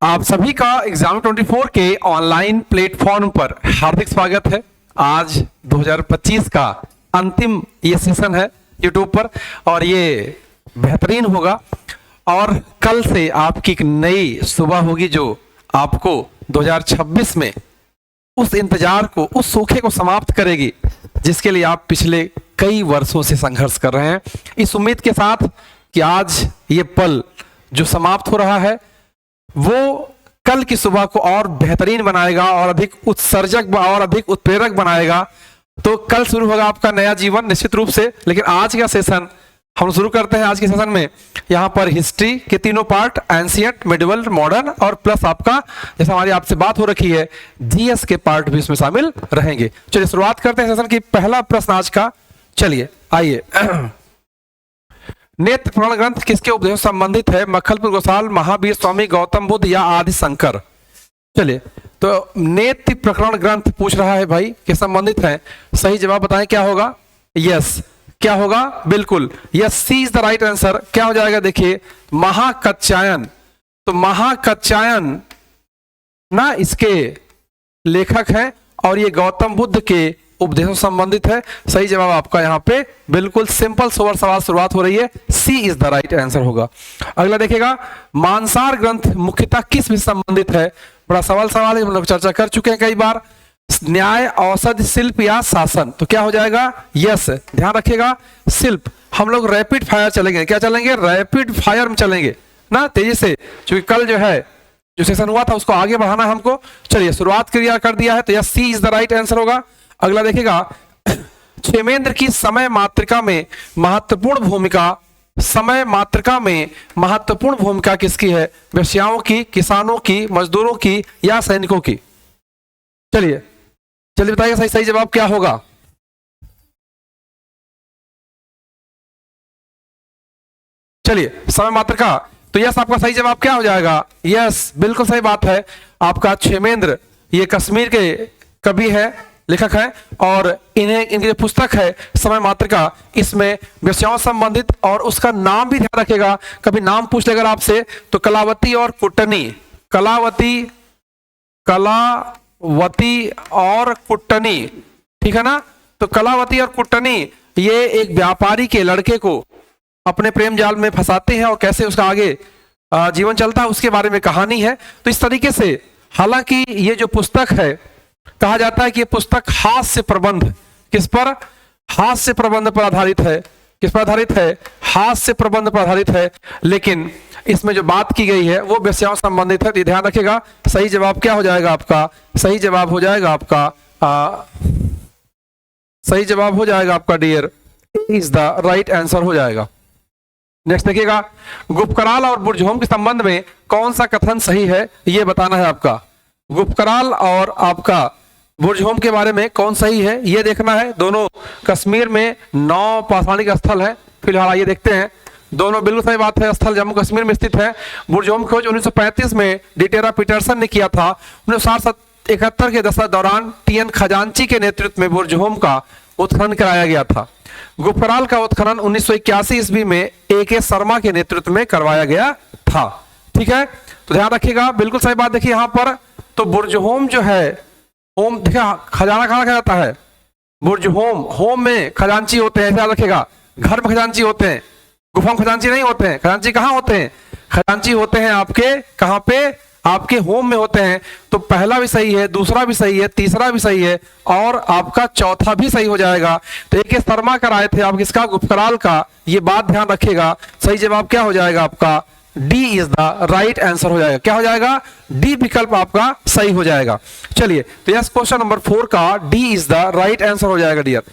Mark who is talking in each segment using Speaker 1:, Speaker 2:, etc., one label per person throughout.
Speaker 1: आप सभी का एग्जाम 24 के ऑनलाइन प्लेटफॉर्म पर हार्दिक स्वागत है। आज 2025 का अंतिम ये सेशन है यूट्यूब पर और ये बेहतरीन होगा। और कल से आपकी एक नई सुबह होगी जो आपको 2026 में उस इंतजार को, उस सूखे को समाप्त करेगी जिसके लिए आप पिछले कई वर्षों से संघर्ष कर रहे हैं। इस उम्मीद के साथ कि आज ये पल जो समाप्त हो रहा है वो कल की सुबह को और बेहतरीन बनाएगा और अधिक उत्सर्जक और अधिक उत्प्रेरक बनाएगा। तो कल शुरू होगा आपका नया जीवन निश्चित रूप से। लेकिन आज का सेशन हम शुरू करते हैं। आज के सेशन में यहाँ पर हिस्ट्री के तीनों पार्ट, एंशिएंट, मिडिवल, मॉडर्न और प्लस आपका जैसा हमारी आपसे बात हो रखी है जीएस के पार्ट भी इसमें शामिल रहेंगे। चलिए शुरुआत करते हैं सेशन की। पहला प्रश्न आज का, चलिए आइए। नेत्र पुराण ग्रंथ किसके उपदेश से संबंधित है? मक्खलपुर गोसाल, महावीर स्वामी, गौतम बुद्ध या आदि शंकर? चलिए, तो नेत्र प्रकरण ग्रंथ पूछ रहा है भाई कि संबंधित है। सही जवाब बताएं क्या होगा? यस, क्या होगा? बिल्कुल yes, C is the right answer. क्या हो जाएगा? देखिए, महाकात्यायन। तो महाकात्यायन ना इसके लेखक हैं और ये गौतम बुद्ध के उपदेशों से संबंधित है। सही जवाब आपका यहाँ पे बिल्कुल सिंपल सोवर सवाल शुरुआत हो रही है, सी इज द राइट आंसर होगा। अगला देखिएगा, मानसार ग्रंथ मुख्यतः किस विषय से संबंधित है? बड़ा सवाल है, हम लोग चर्चा कर चुके हैं कई बार। न्याय, औषधि, शिल्प या शासन? तो क्या हो जाएगा? यस, ध्यान रखिएगा शिल्प। हम लोग रैपिड फायर चलेंगे। क्या चलेंगे? रैपिड फायर में चलेंगे ना, तेजी से, क्योंकि कल जो है जो सेशन हुआ था उसको आगे बढ़ाना है हमको। चलिए शुरुआत कर दिया है, तो yes, C is the right answer होगा। अगला देखिएगा, क्षेमेंद्र की समय मातृका में महत्वपूर्ण भूमिका, समय मातृका में महत्वपूर्ण भूमिका किसकी है? वेश्याओं की, किसानों की, मजदूरों की या सैनिकों की? चलिए बताइए सही जवाब क्या होगा? चलिए, समय मातृका, तो यस आपका सही जवाब क्या हो जाएगा? यस, बिल्कुल सही बात है आपका। क्षेमेंद्र ये कश्मीर के कवि है, लेखक है और इनकी जो पुस्तक है समय मातृका, इसमें विषयों संबंधित और उसका नाम भी ध्यान रखेगा। कभी नाम पूछ लेगा आपसे तो कलावती और कुट्टनी, कलावती और कुट्टनी, ठीक है ना। तो कलावती और कुट्टनी ये एक व्यापारी के लड़के को अपने प्रेम जाल में फंसाते हैं और कैसे उसका आगे जीवन चलता है उसके बारे में कहानी है। तो इस तरीके से, हालांकि ये जो पुस्तक है कहा जाता है कि ये पुस्तक हास्य प्रबंध, किस पर? हास्य प्रबंध पर आधारित है। किस पर आधारित है? हास्य प्रबंध पर आधारित है। लेकिन इसमें जो बात की गई है वो विषयों संबंधित है, तो ध्यान रखिएगा। सही जवाब क्या हो जाएगा आपका? सही जवाब हो जाएगा आपका सही जवाब हो जाएगा आपका dear, is the right answer हो जाएगा। नेक्स्ट देखिएगा, गुप्तकाल और बुर्जहोम के संबंध में कौन सा कथन सही है ये बताना है आपका। गुप्तकाल और आपका बुर्जहोम के बारे में कौन सही है ये देखना है। दोनों कश्मीर में 9 पाषाणिक स्थल है फिलहाल, ये देखते हैं। दोनों बिल्कुल सही बात है, स्थल जम्मू कश्मीर में स्थित है। बुर्जहोम खोज 1935 में डिटेरा पीटरसन ने किया था। 1971 के दशक दौरान टीएन खजांची के नेतृत्व में बुर्जहोम का उत्खनन कराया गया था। गुप्तकाल का उत्खनन 1981 ईस्वी में AK शर्मा के नेतृत्व में करवाया गया था। ठीक है, तो ध्यान रखिएगा, बिल्कुल सही बात। देखिए यहाँ पर तो बुर्जहोम जो है, होम देखिए खजाना कहाँ रखा जाता है? बुर्जहोम, होम में खजांची होते हैं, ध्यान रखिएगा। घर में खजांची होते हैं, गुफा में खजांची नहीं होते हैं। खजांची कहाँ होते हैं? खजांची होते हैं आपके कहाँ पे? आपके होम में होते हैं। तो पहला भी सही है, दूसरा भी सही है, तीसरा भी सही है और आपका चौथा भी सही हो जाएगा। तो AK शर्मा कराए थे आप किसका? गुप्तकाल का। ये बात ध्यान रखिएगा। सही जवाब क्या हो जाएगा आपका? D is the right answer हो जाएगा। क्या हो जाएगा? डी विकल्प आपका सही हो जाएगा। चलिए, तो यस, क्वेश्चन नंबर 4 का D is the right answer हो जाएगा डियर।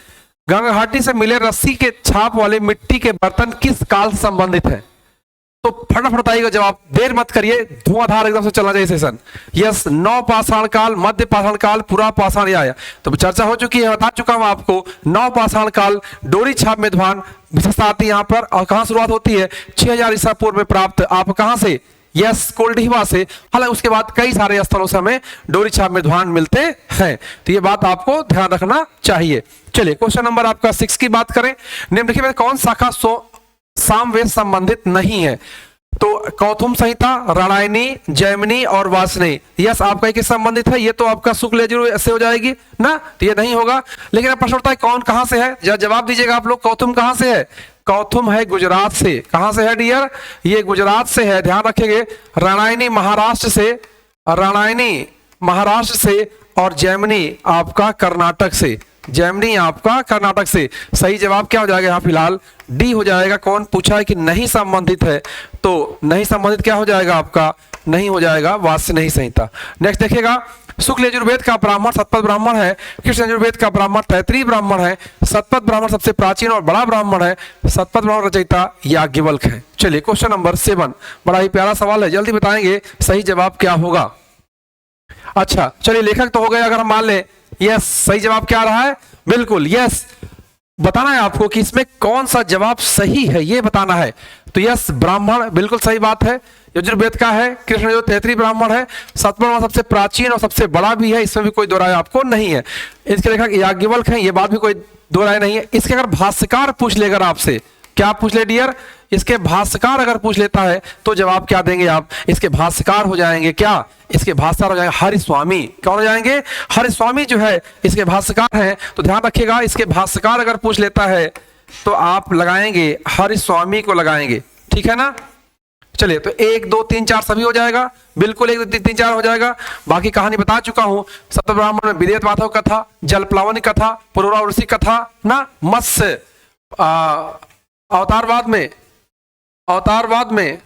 Speaker 1: गंगा घाटी से मिले रस्सी के छाप वाले मिट्टी के बर्तन किस काल से संबंधित है? तो फटाफट बताइएगा जवाब, देर मत करिए, धुआंधार एकदम से चलना चाहिए सेशन। यस, नव पाषाण काल, मध्य पाषाण काल, पुरा पाषाण आया। तो चर्चा हो चुकी है, बता चुका हूं आपको। नव पाषाण काल, डोरी छाप मेदभान विशेषता आती है यहाँ पर। और कहां शुरुआत होती है? 6000 ईसा पूर्व में प्राप्त। आप कहां से? यस, कोल्डीवा से। हालांकि उसके बाद कई सारे स्थलों से हमें डोरी छाप मेदभान मिलते हैं, तो ये बात आपको ध्यान रखना चाहिए। चलिए, क्वेश्चन नंबर आपका 6 की बात करें। निम्नलिखित में कौन शाखा सामवेद संबंधित नहीं है? तो कौथुम संहिता, रामायणी, जैमिनी और वासनी, यस आपका किससे संबंधित है? ये तो आपका शुक्ल यजुर्वेद से हो जाएगी ना, तो ये नहीं होगा। लेकिन अब प्रश्न उठता है कौन कहां से है, जवाब दीजिएगा आप लोग। कौथुम कहां से है? कौथुम है गुजरात से। कहां से है डियर? ये गुजरात से है, ध्यान रखेंगे। रामायणी महाराष्ट्र से, रामायणी महाराष्ट्र से, और जैमिनी आपका कर्नाटक से। जैमिनी आपका कर्नाटक से। सही जवाब क्या हो जाएगा यहाँ फिलहाल? डी हो जाएगा। कौन पूछा है कि नहीं संबंधित है, तो नहीं संबंधित क्या हो जाएगा आपका? नहीं हो जाएगा वासनीय संहिता। नेक्स्ट देखिएगा, शुक्ल यजुर्वेद का ब्राह्मण सतपथ ब्राह्मण है, कृष्ण यजुर्वेद का ब्राह्मण तैतरीय ब्राह्मण है। सतपथ ब्राह्मण सबसे प्राचीन और बड़ा ब्राह्मण है। सतपथ ब्राह्मण रचयिता याज्ञवल्क्य है। चलिए क्वेश्चन नंबर 7, बड़ा ही प्यारा सवाल है, जल्दी बताएंगे सही जवाब क्या होगा। अच्छा चलिए, लेखक तो हो गए, अगर हम मान लें यस, सही जवाब क्या आ रहा है? बिल्कुल यस। बताना है आपको कि इसमें कौन सा जवाब सही है, ये बताना है। तो यस, ब्राह्मण बिल्कुल सही बात है, यजुर्वेद का है। कृष्ण जो तैतरीय ब्राह्मण है, सतपथ सबसे प्राचीन और सबसे बड़ा भी है, इसमें भी कोई दो राय आपको नहीं है। इसके लेखक याज्ञवल्क्य है, ये बात भी कोई दो राय नहीं है। इसके अगर भाष्यकार पूछ लेगा आपसे, क्या पूछ ले डियर? इसके भाष्यकार अगर पूछ लेता है तो जवाब क्या देंगे आप? इसके भाष्यकार हो जाएंगे क्या? इसके भाष्यकार हो जाएंगे हरिस्वामी। कौन हो जाएंगे? हरिस्वामी जो है इसके भाष्यकार हैं। तो ध्यान रखिएगा, इसके भाष्यकार अगर पूछ लेता है तो आप लगाएंगे हरिस्वामी को लगाएंगे, ठीक है ना। चलिए, तो 1 2 3 4 सभी हो जाएगा, बिल्कुल 1 2 3 4 हो जाएगा। बाकी कहानी बता चुका हूं। सप्त ब्राह्मण में विदेत माधव कथा, जलप्लावनी कथा, पुरोरा उर्सी कथा ना, मत्स्य अवतारवाद में, अवतारवाद में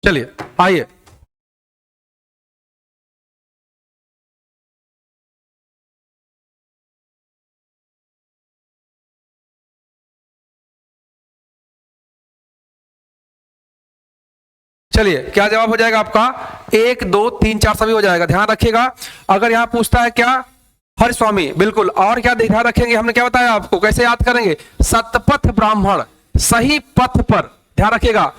Speaker 1: चलिए आइए, चलिए क्या जवाब हो जाएगा आपका? 1 2 3 4 सभी हो जाएगा। ध्यान रखिएगा, अगर यहां पूछता है क्या, हरिस्वामी, बिल्कुल। और क्या ध्यान रखेंगे, हमने क्या बताया आपको, कैसे याद करेंगे? सतपथ ब्राह्मण, सही पथ पर, ध्यान रखिएगा।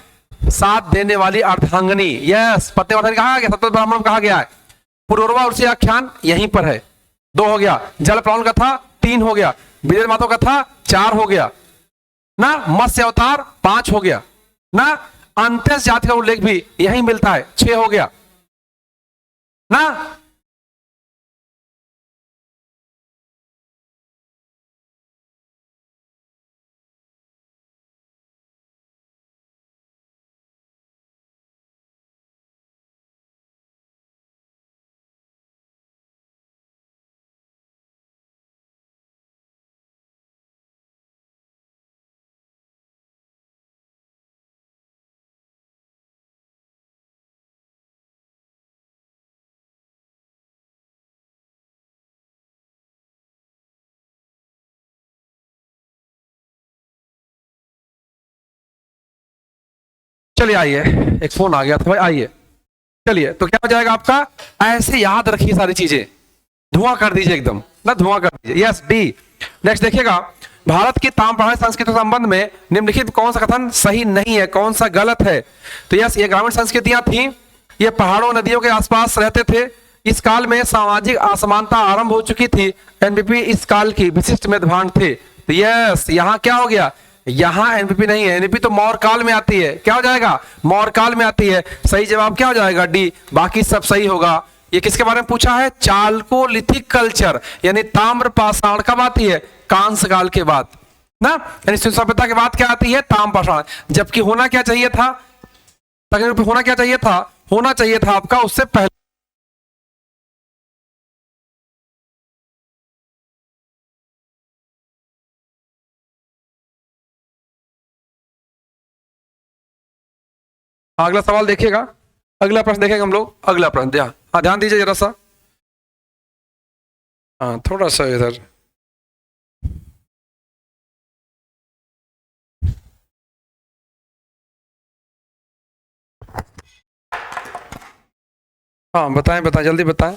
Speaker 1: साथ देने वाली अर्धांगनी, यस, पत्यवर्धन कहा गया, सतपथ ब्राह्मण कहा गया है। पुरोरवा उर्सी आख्यान यहीं पर है, 2 हो गया। जल प्लावन कथा 3 हो गया। विदेत माधव कथा 4 हो गया ना। मत्स्य अवतार 5 हो गया ना। अंत्यस जाति का उल्लेख भी यहीं मिलता है, 6 हो गया ना। चलिए आइए, एक फोन आ गया था भाई, आइए। चलिए, तो क्या हो जाएगा आपका? ऐसे याद रखिए सारी चीजें, धुआं कर दीजिए एकदम ना, धुआं कर दीजिए। Yes, D. नेक्स्ट देखिएगा, भारत की ताम्रपर्ण संस्कृति के संबंध में निम्नलिखित कौन सा कथन सही नहीं है, कौन सा गलत है? तो यस, ये ग्रामीण संस्कृतियां थी, ये पहाड़ों नदियों के आसपास रहते थे। इस काल में सामाजिक असमानता आरंभ हो चुकी थी। एनपीपी इस काल की विशिष्ट मेधावान थे। तो यस, यहाँ क्या हो गया? यहां एनपीपी नहीं है, एनपीपी तो मौर्य काल में आती है। क्या हो जाएगा? मौर्य काल में आती है। सही जवाब क्या हो जाएगा? डी। बाकी सब सही होगा। ये किसके बारे में पूछा है? चालकोलिथिक कल्चर, यानी ताम्र पाषाण कब आती है? कांस्य काल के बाद ना, यानी सभ्यता के बाद क्या आती है? ताम्र पाषाण। जबकि होना क्या चाहिए था? होना क्या चाहिए था? होना चाहिए था आपका उससे पहले। अगला सवाल देखिएगा, अगला प्रश्न देखेंगे हम लोग। अगला प्रश्न ध्यान दीजिए जरा सा। हाँ, थोड़ा सा इधर हाँ बताएं बताएं, जल्दी बताएं।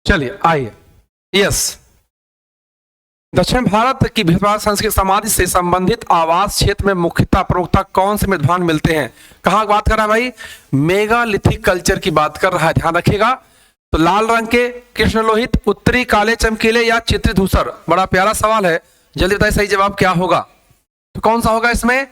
Speaker 1: चलिए आइए। यस, दक्षिण भारत की भारत संस्कृत समाधि से संबंधित आवास क्षेत्र में मुख्यतः प्रमुखता कौन से मृदभांड मिलते हैं? कहाँ बात कर रहा है भाई? मेगालिथिक कल्चर की बात कर रहा है, ध्यान रखिएगा। तो लाल रंग के कृष्ण लोहित, उत्तरी काले चमकीले या चित्रित धूसर? बड़ा प्यारा सवाल है, जल्दी बताइए सही जवाब क्या होगा। तो कौन सा होगा इसमें?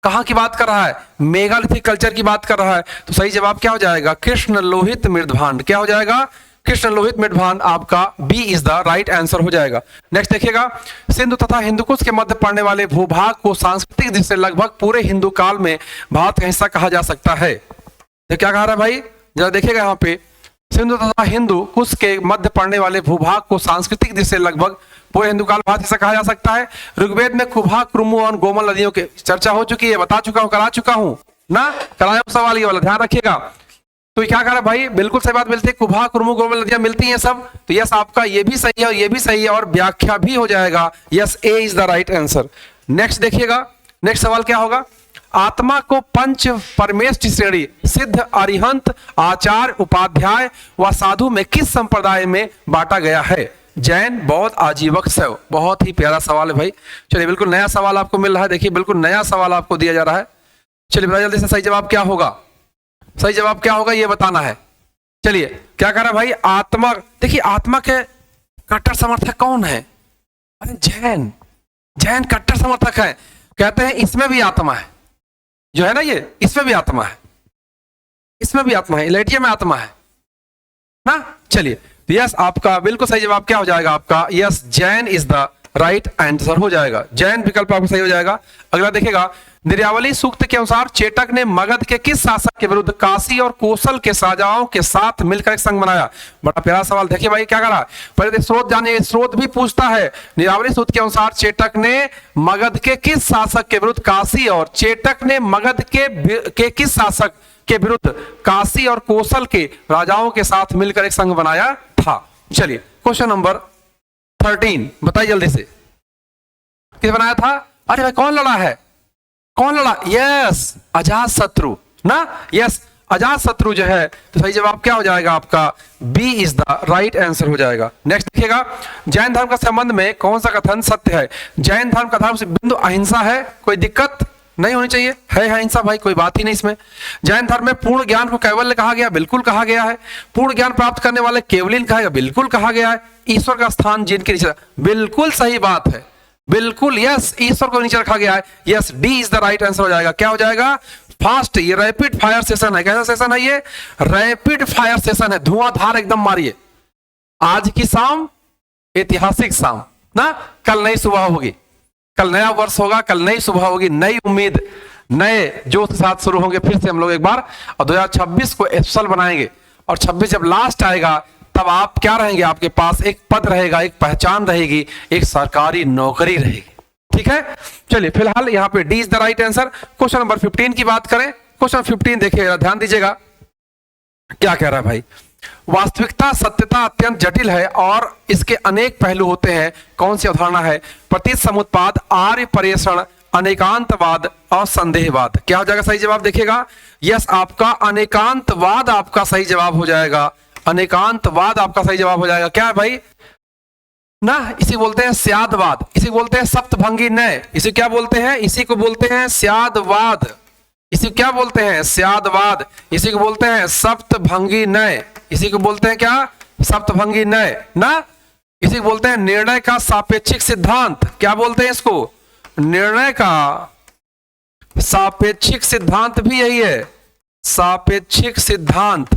Speaker 1: कहाँ की बात कर रहा है? मेगालिथिक कल्चर की बात कर रहा है, तो सही जवाब क्या हो जाएगा? कृष्ण लोहित मृदभांड। क्या हो जाएगा? कृष्ण लोहित मृदभांड, आपका B is the right answer हो जाएगा। नेक्स्ट देखिएगा, सिंधु तथा हिंदुकुश के मध्य पड़ने वाले भूभाग को सांस्कृतिक दृष्टि से लगभग पूरे हिंदू काल में भारत का हिस्सा कहा जा सकता है। तो क्या कह रहा है भाई, जरा देखिएगा यहाँ पे, सिंधु तथा हिंदू कुश के मध्य पड़ने वाले भूभाग को सांस्कृतिक दृष्टि से लगभग पूरे हिंदू काल भारत हिस्सा कहा जा सकता है। ऋग्वेद में कुभा, क्रुमु और गोमल नदियों की चर्चा हो चुकी है, बता चुका हूं, करा चुका हूं ना, कराया सवाल ये वाला, ध्यान रखिएगा। तो क्या कह रहा है भाई? बिल्कुल सही बात, मिलती है, कुभा, क्रुमु, गोमल नदियां मिलती हैं सब। तो यस, आपका ये भी सही है और ये भी सही है और व्याख्या भी हो जाएगा। Yes, A is the right answer. Next देखिएगा, नेक्स्ट सवाल क्या होगा? आत्मा को पंच परमेश की श्रेणी सिद्ध, अरिहंत, आचार्य, उपाध्याय व साधु में किस संप्रदाय में बांटा गया है? जैन, बौद्ध, आजीवक, शैव? बहुत ही प्यारा सवाल है भाई। चलिए, बिल्कुल नया सवाल आपको मिल रहा है, देखिए बिल्कुल नया सवाल आपको दिया जा रहा है। चलिए बड़ा जल्दी से सही जवाब क्या होगा? सही जवाब क्या होगा ये बताना है। चलिए, क्या कह रहा है भाई? आत्मा, देखिए आत्मा के कट्टर समर्थक कौन है? अरे जैन, जैन कट्टर समर्थक है, कहते हैं इसमें भी आत्मा है, जो है ना ये, इसमें भी आत्मा है, इसमें भी आत्मा है, इलेटिया में आत्मा है ना। चलिए, यस, आपका बिल्कुल सही जवाब क्या हो जाएगा? आपका yes, Jain is the right answer हो जाएगा, जैन विकल्प आपको सही हो जाएगा। अगला देखिएगा, निर्यावली सूक्त के अनुसार चेटक ने मगध के किस शासक के विरुद्ध काशी और कोसल के राजाओं के साथ मिलकर एक संघ बनाया? बड़ा प्यारा सवाल। देखिए भाई क्या करा, पहले स्रोत जानिए, स्रोत भी पूछता है। निर्यावली सूक्त के अनुसार चेटक ने मगध के किस शासक के विरुद्ध काशी और चेटक ने मगध के किस शासक के विरुद्ध काशी और कोसल के राजाओं के साथ मिलकर एक संघ बनाया था? चलिए, क्वेश्चन नंबर 13 बताइए जल्दी से, किस बनाया था? अरे भाई कौन लड़ा है? कौन लड़ा? यस, अजात शत्रु ना। यस, अजात शत्रु जो है, तो सही जवाब क्या हो जाएगा? आपका B is the right answer हो जाएगा। नेक्स्ट देखिएगा, जैन धर्म का संबंध में कौन सा कथन सत्य है? जैन धर्म का धर्म से बिंदु अहिंसा है, कोई दिक्कत नहीं होनी चाहिए, है अहिंसा भाई, कोई बात ही नहीं इसमें। जैन धर्म में पूर्ण ज्ञान को कैवल्य कहा गया, बिल्कुल कहा गया है। पूर्ण ज्ञान प्राप्त करने वाले केवलिन कहा गया, बिल्कुल कहा गया है। ईश्वर का स्थान जिनके नीचे, बिल्कुल सही बात है, बिल्कुल यस, ईश्वर को नीचे रखा गया है। Yes, D is the right answer हो जाएगा। क्या हो जाएगा? फास्ट, ये रैपिड फायर सेशन है। कैसा सेशन है ये? रैपिड फायर सेशन है, धुआंधार एकदम मारिए। आज की शाम ऐतिहासिक शाम ना, कल नई सुबह होगी, कल नया वर्ष होगा, कल नई सुबह होगी, नई उम्मीद, नए जोश के साथ शुरू होंगे फिर से हम लोग एक बार, और 2026 को स्पेशल बनाएंगे। और 26 जब लास्ट आएगा तब आप क्या रहेंगे? आपके पास एक पद रहेगा, एक पहचान रहेगी, एक सरकारी नौकरी रहेगी। ठीक है, चलिए फिलहाल यहाँ पे D is the right answer. Question number 15 की बात करें, क्वेश्चन 15 देखिएगा, ध्यान दीजिएगा क्या कह रहा है भाई। वास्तविकता सत्यता अत्यंत जटिल है और इसके अनेक पहलू होते हैं। कौन सी अवधारणा है? प्रतीत समुत्पाद, आर्य पर्यवेक्षण, अनेकांतवाद और संदेहवाद। क्या हो जाएगा सही जवाब? देखिएगा, यस, आपका अनेकांतवाद आपका सही जवाब हो जाएगा। अनेकांतवाद आपका सही जवाब हो जाएगा। क्या है भाई ना, इसी बोलते हैं स्यादवाद, इसी बोलते हैं सप्तभंगी नय, इसी क्या बोलते हैं? इसी को बोलते हैं स्यादवाद, इसी क्या बोलते हैं? स्यादवाद, इसी को बोलते हैं सप्तभंगी नय, इसी को बोलते हैं क्या? सप्तभंगी नय ना। इसी को बोलते हैं निर्णय का सापेक्षिक सिद्धांत। क्या बोलते हैं इसको? निर्णय का सापेक्षिक सिद्धांत भी यही है, सापेक्षिक सिद्धांत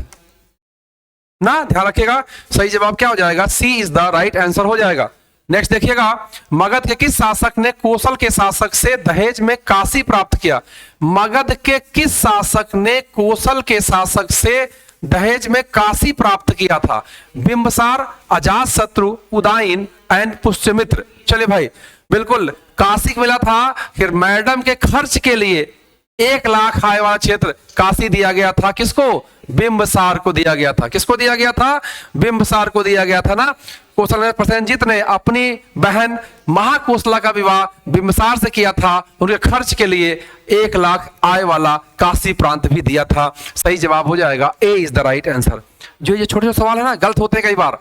Speaker 1: ना, ध्यान रखिएगा। सही जवाब क्या हो जाएगा? सी इज द राइट आंसर हो जाएगा। नेक्स्ट देखिएगा, मगध के किस शासक ने कोसल के शासक से दहेज में काशी प्राप्त किया? मगध के किस शासक ने कोसल के शासक से दहेज में काशी प्राप्त किया था? बिंबसार, अजात शत्रु, उदयन एंड पुष्यमित्र। चलिए भाई, बिल्कुल काशी मिला था, फिर मैडम के खर्च के लिए 1 लाख आय वाला क्षेत्र काशी दिया गया था किसको? बिंबसार को दिया गया था। किसको दिया गया था? बिंबसार को दिया गया था ना। कौशल प्रसेनजीत ने अपनी बहन महाकोशला का विवाह बिंबसार से किया था। उनके खर्च के लिए 1 लाख आय वाला काशी प्रांत भी दिया था। सही जवाब हो जाएगा ए इज द राइट आंसर। जो ये छोटे छोटे सवाल है ना, गलत होते हैं कई बार।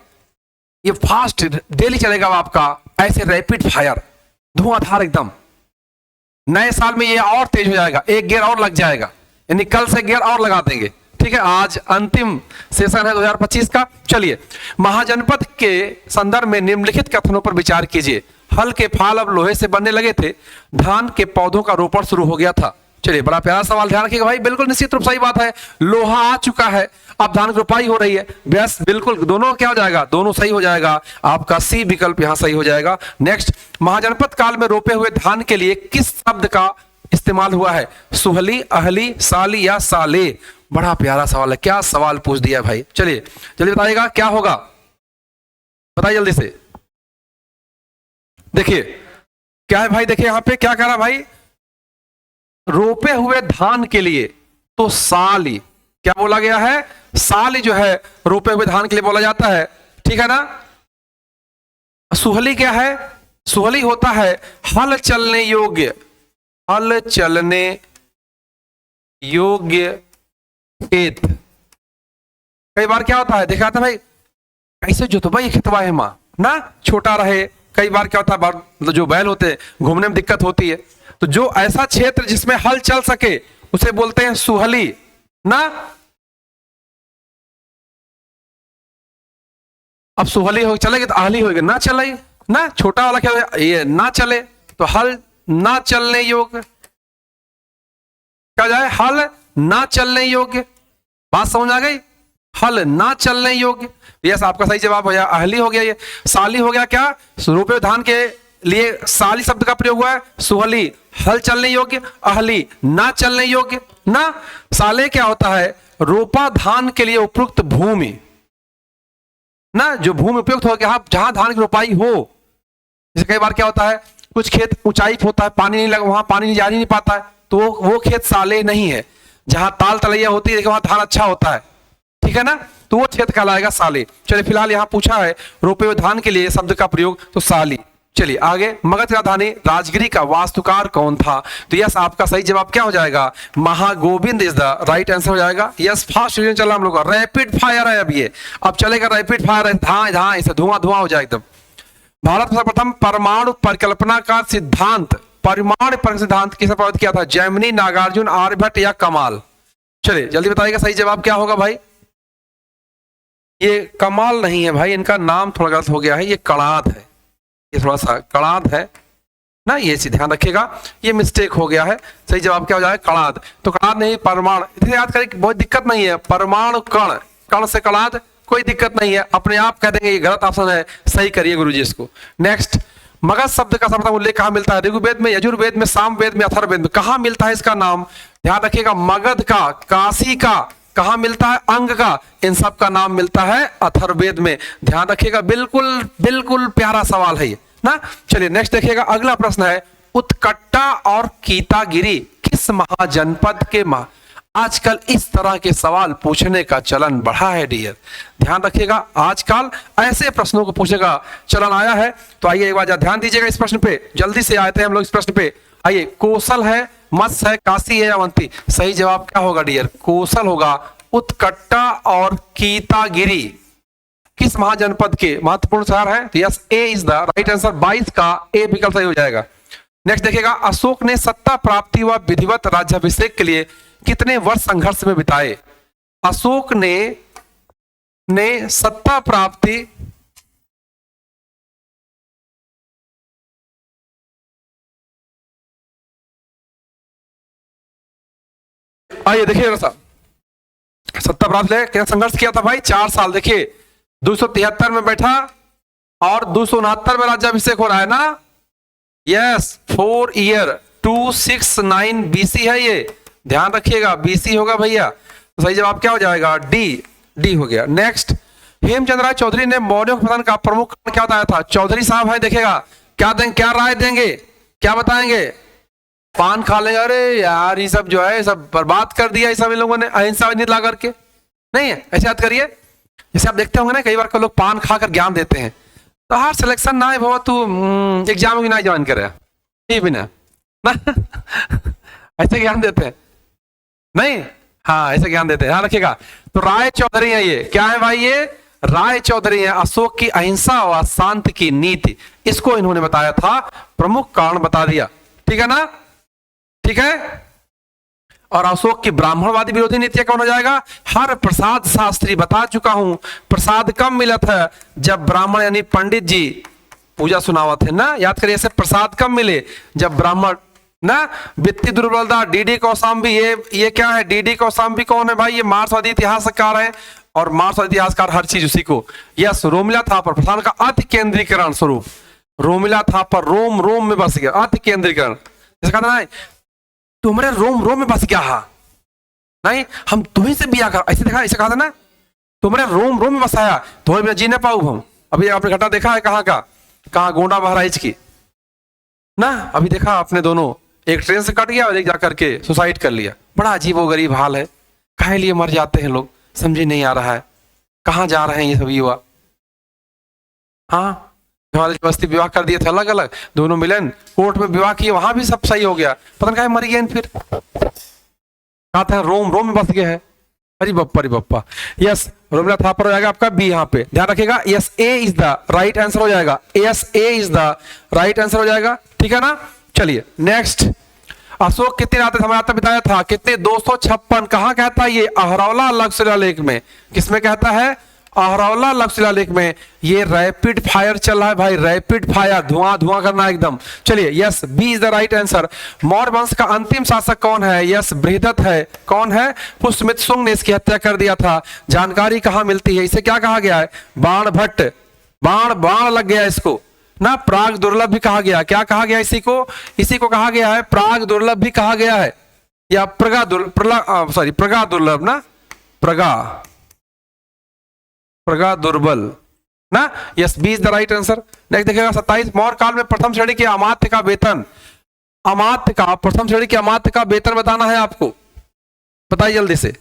Speaker 1: ये फास्ट डेली चलेगा आपका, ऐसे रैपिड फायर, धुआंधार एकदम। नए साल में ये और तेज हो जाएगा, एक गियर और लग जाएगा, यानी कल से गियर और लगा देंगे। ठीक है, आज अंतिम सेशन है 2025 का। चलिए, महाजनपद के संदर्भ में निम्नलिखित कथनों पर विचार कीजिए। हल के फाल अब लोहे से बनने लगे थे, धान के पौधों का रोपण शुरू हो गया था। चलिए, बड़ा प्यारा सवाल, ध्यान रखिएगा भाई, बिल्कुल निश्चित रूप सही बात है। लोहा आ चुका है, अब धान की रोपाई हो रही है। बस बिल्कुल दोनों क्या हो जाएगा? दोनों सही हो जाएगा। आपका सी विकल्प यहां सही हो जाएगा। नेक्स्ट, महाजनपद काल में रोपे हुए धान के लिए किस शब्द का इस्तेमाल हुआ है? सुहली, अहली, साली या साले? बड़ा प्यारा सवाल है, क्या सवाल पूछ दिया भाई। चलिए जल्दी बताइएगा क्या होगा, बताइए जल्दी से। देखिए क्या है भाई, देखिए यहां पे क्या कह रहा भाई, रोपे हुए धान के लिए तो साली, क्या बोला गया है? साली जो है रोपे हुए धान के लिए बोला जाता है। ठीक है ना। सुहली क्या है? सुहली होता है हल चलने योग्य, हल चलने योग्य खेत। कई बार क्या होता है, देखा था भाई, कैसे जोतवा ये खेतवा है माँ ना, छोटा रहे। कई बार क्या होता है, मतलब जो बैल होते हैं घूमने में दिक्कत होती है, तो जो ऐसा क्षेत्र जिसमें हल चल सके उसे बोलते हैं सुहली ना। अब सुहली हो चलेगी तो आहली होगी, ना चले ना, छोटा वाला क्या हो, ये ना चले तो हल ना चलने योग्य, क्या जाए? हल ना चलने योग्य। बात समझ आ गई? हल ना चलने योग्य। यस, आपका सही जवाब हो गया, अहली हो गया। ये साली हो गया, क्या? रोपे धान के लिए साली शब्द का प्रयोग हुआ है। सुहली हल चलने योग्य, अहली ना चलने योग्य ना। साले क्या होता है? रोपा धान के लिए उपयुक्त भूमि ना, जो भूमि उपयुक्त हो गया जहां धान की रोपाई हो। जैसे कई बार क्या होता है, कुछ खेत ऊंचाई पे होता है, पानी नहीं लगा, वहां पानी जा नहीं पाता है, तो वो खेत साले नहीं है। जहां ताल तलैया होती है, देखिए वहां धान अच्छा होता है। ठीक है ना, तो वो क्षेत्र कहलाएगा साले। चलिए, फिलहाल यहां पूछा है रोपे हुए धान के लिए शब्द का प्रयोग, तो साली। चलिए आगे, मगध राजधानी राजगिरी का वास्तुकार कौन था? तो यस, आपका सही जवाब क्या हो जाएगा? Mahagovind is the right answer हो जाएगा। यस, फास्ट रीजन चल रहा हम लोग का, रैपिड फायर है अब ये, अब चलेगा रैपिड फायर है, धाए धाए ऐसे धुआं धुआं हो जाए एकदम। भारत में सर्वप्रथम परमाणु परिकल्पना का सिद्धांत, परमाणु पर सिद्धांत किसने प्रभावित किया था? जैमिनी, नागार्जुन, आर्यभट्ट या कमाल? चलिए जल्दी बताइएगा सही जवाब क्या होगा भाई। ये कमाल नहीं है भाई, इनका नाम थोड़ा गलत हो गया है, ये कणाद है, ये थोड़ा सा कणाद है ना, ये ध्यान रखिएगा, ये मिस्टेक हो गया है। सही जवाब क्या हो जाएगा? कणाद। तो कणाद नहीं, परमाणु, इसे याद करें, बहुत दिक्कत नहीं है। परमाणु कण, कण से कणाद, कोई दिक्कत नहीं है, अपने आप कह देंगे ये गलत ऑप्शन है, सही करिए गुरुजी इसको। नेक्स्ट, मगध शब्द का सर्वप्रथम उल्लेख कहां मिलता है? ऋग्वेद में, यजुर्वेद में, सामवेद में, अथर्ववेद में? कहां मिलता है इसका नाम? ध्यान रखिएगा, मगध का, काशी का, कहां मिलता है? अंग का, इन सब का नाम मिलता है अथर्ववेद में। ध्यान रखिएगा, बिल्कुल बिल्कुल प्यारा सवाल है ये ना। चलिए नेक्स्ट देखिएगा, अगला प्रश्न है, उत्कट्टा और कीतागिरी किस महाजनपद के आजकल इस तरह के सवाल पूछने का चलन बढ़ा है डियर। ध्यान रखिएगा, आजकल ऐसे प्रश्नों को पूछने का चलन आया है। तो आइए एक बार ध्यान दीजिएगा इस प्रश्न पे, जल्दी से आते हैं हम लोग इस प्रश्न पे। आइए, कौशल है, मत्स्य है, काशी है या अवंती? सही जवाब क्या होगा डियर? कौशल होगा। उत्कट्टा और कीतागिरी किस महाजनपद के महत्वपूर्ण शहर है? तो yes, A is the right answer, 22 का ए विकल्प सही हो जाएगा। नेक्स्ट देखिएगा, अशोक ने सत्ता प्राप्ति व विधिवत राज्याभिषेक के लिए कितने वर्ष संघर्ष में बिताए? अशोक ने सत्ता प्राप्ति आइए देखिए सत्ता प्राप्त ले क्या संघर्ष किया था भाई? 4 साल। देखिए 273 में बैठा और 269 में राज्याभिषेक हो रहा है ना। यस, 4 ईयर, 269 बीसी है ये, ध्यान रखिएगा, बीसी होगा भैया। तो सही जवाब क्या हो जाएगा? डी, डी हो गया। नेक्स्ट, हेमचंद्र राय चौधरी ने मौर्यों के पतन का प्रमुख कारण क्या बताया था? चौधरी साहब है, देखिएगा क्या देंगे, क्या राय देंगे, क्या बताएंगे? पान खा लेंगे, अरे यार ये सब जो है सब बर्बाद कर दिया, ये सब इन लोगों ने अहिंसा नीति ला करके। नहीं है, ऐसे याद करिए। जैसे आप देखते होंगे ना कई बार को लोग पान खाकर ज्ञान देते हैं, तो हर सिलेक्शन ना है बाबा तू एग्जाम भी ना ज्वाइन करे, ये भी ना ऐसे ज्ञान देते हैं नहीं, हाँ ऐसे ज्ञान देते हैं, ध्यान रखिएगा। तो राय चौधरी है, ये क्या है भाई, ये राय चौधरी है। अशोक की अहिंसा व शांति की नीति, इसको इन्होंने बताया था, प्रमुख कारण बता दिया, ठीक है ना, ठीक है। और अशोक की ब्राह्मणवादी विरोधी नीति कौन हो जाएगा, हर प्रसाद शास्त्री, बता चुका हूं प्रसाद कब मिला था, जब ब्राह्मण यानी पंडित जी पूजा सुनावत है ना, याद करिए। ऐसे प्रसाद कब मिले, जब ब्राह्मण ना। वित्तीय दुर्बलता, डीडी कौशाम्बी, ये क्या है, डीडी कौशाम्बी कौन है भाई, ये मार्क्सवादी इतिहासकार है, और मार्क्सवादी इतिहासकार हर चीज उसी को। यस, रोमिला थापर, प्रधान का अति केंद्रीकरण स्वरूप, रोमिला थापर रोम में बस गया, अति केंद्रीकरण। जैसे कहता है तुम्हारे रोम में बस गया, हाँ नहीं हम तुम्हें से बिया कर, ऐसे देखा, ऐसे कहा था ना, तुम्हारे रोम में बसाया, तुम्हारे बिना जी ना पाऊ हम। अभी आपने घटना देखा है कहाँ का, कहाँ गोंडा बहराइच की ना, अभी देखा आपने, दोनों एक ट्रेन से कट गया और एक जाकर के सुसाइड कर लिया। बड़ा अजीब व गरीब हाल है, काहे लिए मर जाते हैं लोग, समझ नहीं आ रहा है, कहाँ जा रहे हैं ये सब युवा। हाँ, हमारे बस्ती विवाह कर दिए थे अलग अलग, दोनों मिलन कोर्ट में विवाह किए, वहां भी सब सही हो गया, पता नहीं मर गए फिर, कहते हैं रोम में बस गए हैं। अरे बप्पा। यस, रोमिला थापर हो जाएगा आपका बी, यहाँ पे ध्यान रखिएगा। Yes, A is the right answer हो जाएगा, yes A is the right answer हो जाएगा, ठीक है ना। चलिए नेक्स्ट, अशोक कितने रात समय आता बिताया था, कितने, 256। कहाँ कहता है ये, अहरौला लघु शिलालेख में, किसमें कहता है, अहरौला लघु शिलालेख में। ये रैपिड फायर चल रहा है भाई, रैपिड फायर, धुआं करना एकदम। चलिए yes, B is the right answer. Maurya वंश का अंतिम शासक कौन है, यस बृहदत्त है। कौन है, पुष्यमित्र शुंग ने इसकी हत्या कर दिया था। जानकारी कहाँ मिलती है, इसे क्या कहा गया है, बाण भट्ट, बाण लग गया इसको ना, प्राग दुर्लभ भी कहा गया। क्या कहा गया इसी को कहा गया है प्राग दुर्लभ भी कहा गया है, या प्रगा दुर्लभ ना, प्रगा दुर्बल ना। Yes, B is the right answer. Next देखिएगा 27, मौर्य काल में प्रथम श्रेणी के अमात्य का वेतन, प्रथम श्रेणी के अमात्य का वेतन बताना है आपको, बताइए जल्दी से।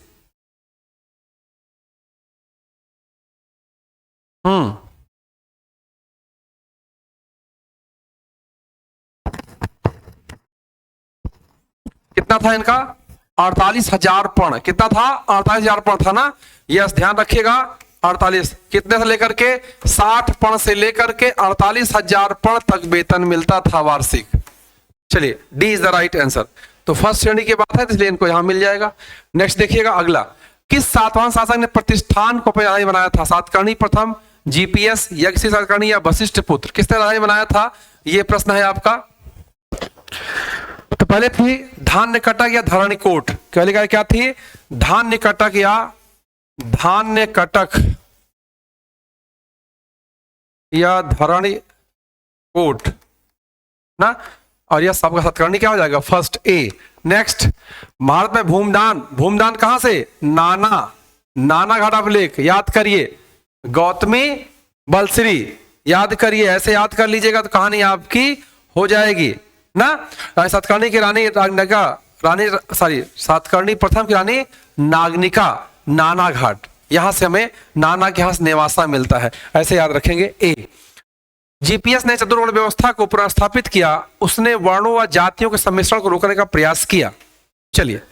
Speaker 1: कितना था इनका, 48,000 पर्ण, कितना था, 48,000 पर्ण था ना। यस, ध्यान रखिएगा, 48 कितने से लेकर के 60 पर्ण से लेकर के 48,000 पर्ण तक वेतन मिलता था वार्षिक। चलिए D is the right answer. तो फर्स्ट श्रेणी की बात है, इसलिए इनको यहां मिल जाएगा। नेक्स्ट देखिएगा अगला, किस सातवां शासक ने प्रतिष्ठान को राजधानी बनाया था, सातकर्णी प्रथम, जीपीएस, यज्ञ सातकर्णी, या वशिष्ठ पुत्र, किसने राजधानी बनाया था, ये प्रश्न है आपका। तो पहले थी धान्य कटक या धरणी कोट, पहले क्या थी, धान्य कटक या धान्य कटक या धरणी कोट ना, और यह सबका सातकर्णी क्या हो जाएगा, फर्स्ट ए। नेक्स्ट, भारत में भूमदान कहां से, नाना घाट अभिलेख, याद करिए, गौतमी बलश्री, याद करिए, ऐसे याद कर लीजिएगा तो कहानी आपकी हो जाएगी ना। सातकर्णी की सातकर्णी प्रथम की रानी नागनिका, नाना घाट, यहां से हमें नाना के यहां से नेवासा मिलता है, ऐसे याद रखेंगे ए। जीपीएस ने चतुर्वर्ण व्यवस्था को पुनर्स्थापित किया, उसने वर्णों व जातियों के सम्मिश्रण को रोकने का प्रयास किया। चलिए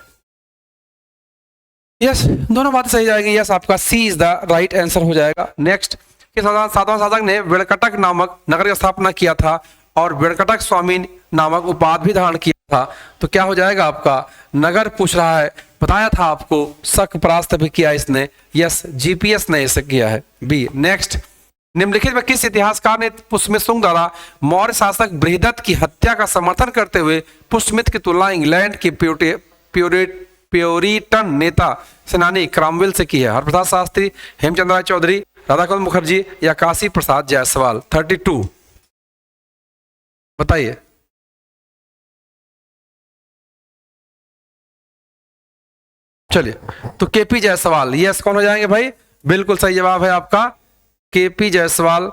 Speaker 1: यस, दोनों बातें सही जाएगी, यस आपका सी इज द राइट आंसर हो जाएगा। नेक्स्ट, सातवां शासक ने वेणकटक नामक नगर की स्थापना किया था और वेणकटक स्वामी नामक उपाधि भी धारण किया था। तो क्या हो जाएगा आपका, नगर पूछ रहा है, बताया था आपको, शक परास्त भी किया इसने, यस जीपीएस ने इसे किया है, बी। नेक्स्ट, निम्नलिखित में किस इतिहासकार ने पुष्यमित्र शुंग द्वारा मौर्य शासक बृहदत्त की हत्या का समर्थन करते हुए पुष्यमित्र की तुलना इंग्लैंड के प्योरिटन नेता सेनानी क्रामवेल से की है, हरप्रसाद शास्त्री, हेमचंद्र राय चौधरी, राधाकांत मुखर्जी, या काशी प्रसाद जायसवाल। 32 बताइए। चलिए, तो केपी जायसवाल, यस कौन हो जाएंगे भाई, बिल्कुल सही जवाब है आपका केपी जायसवाल,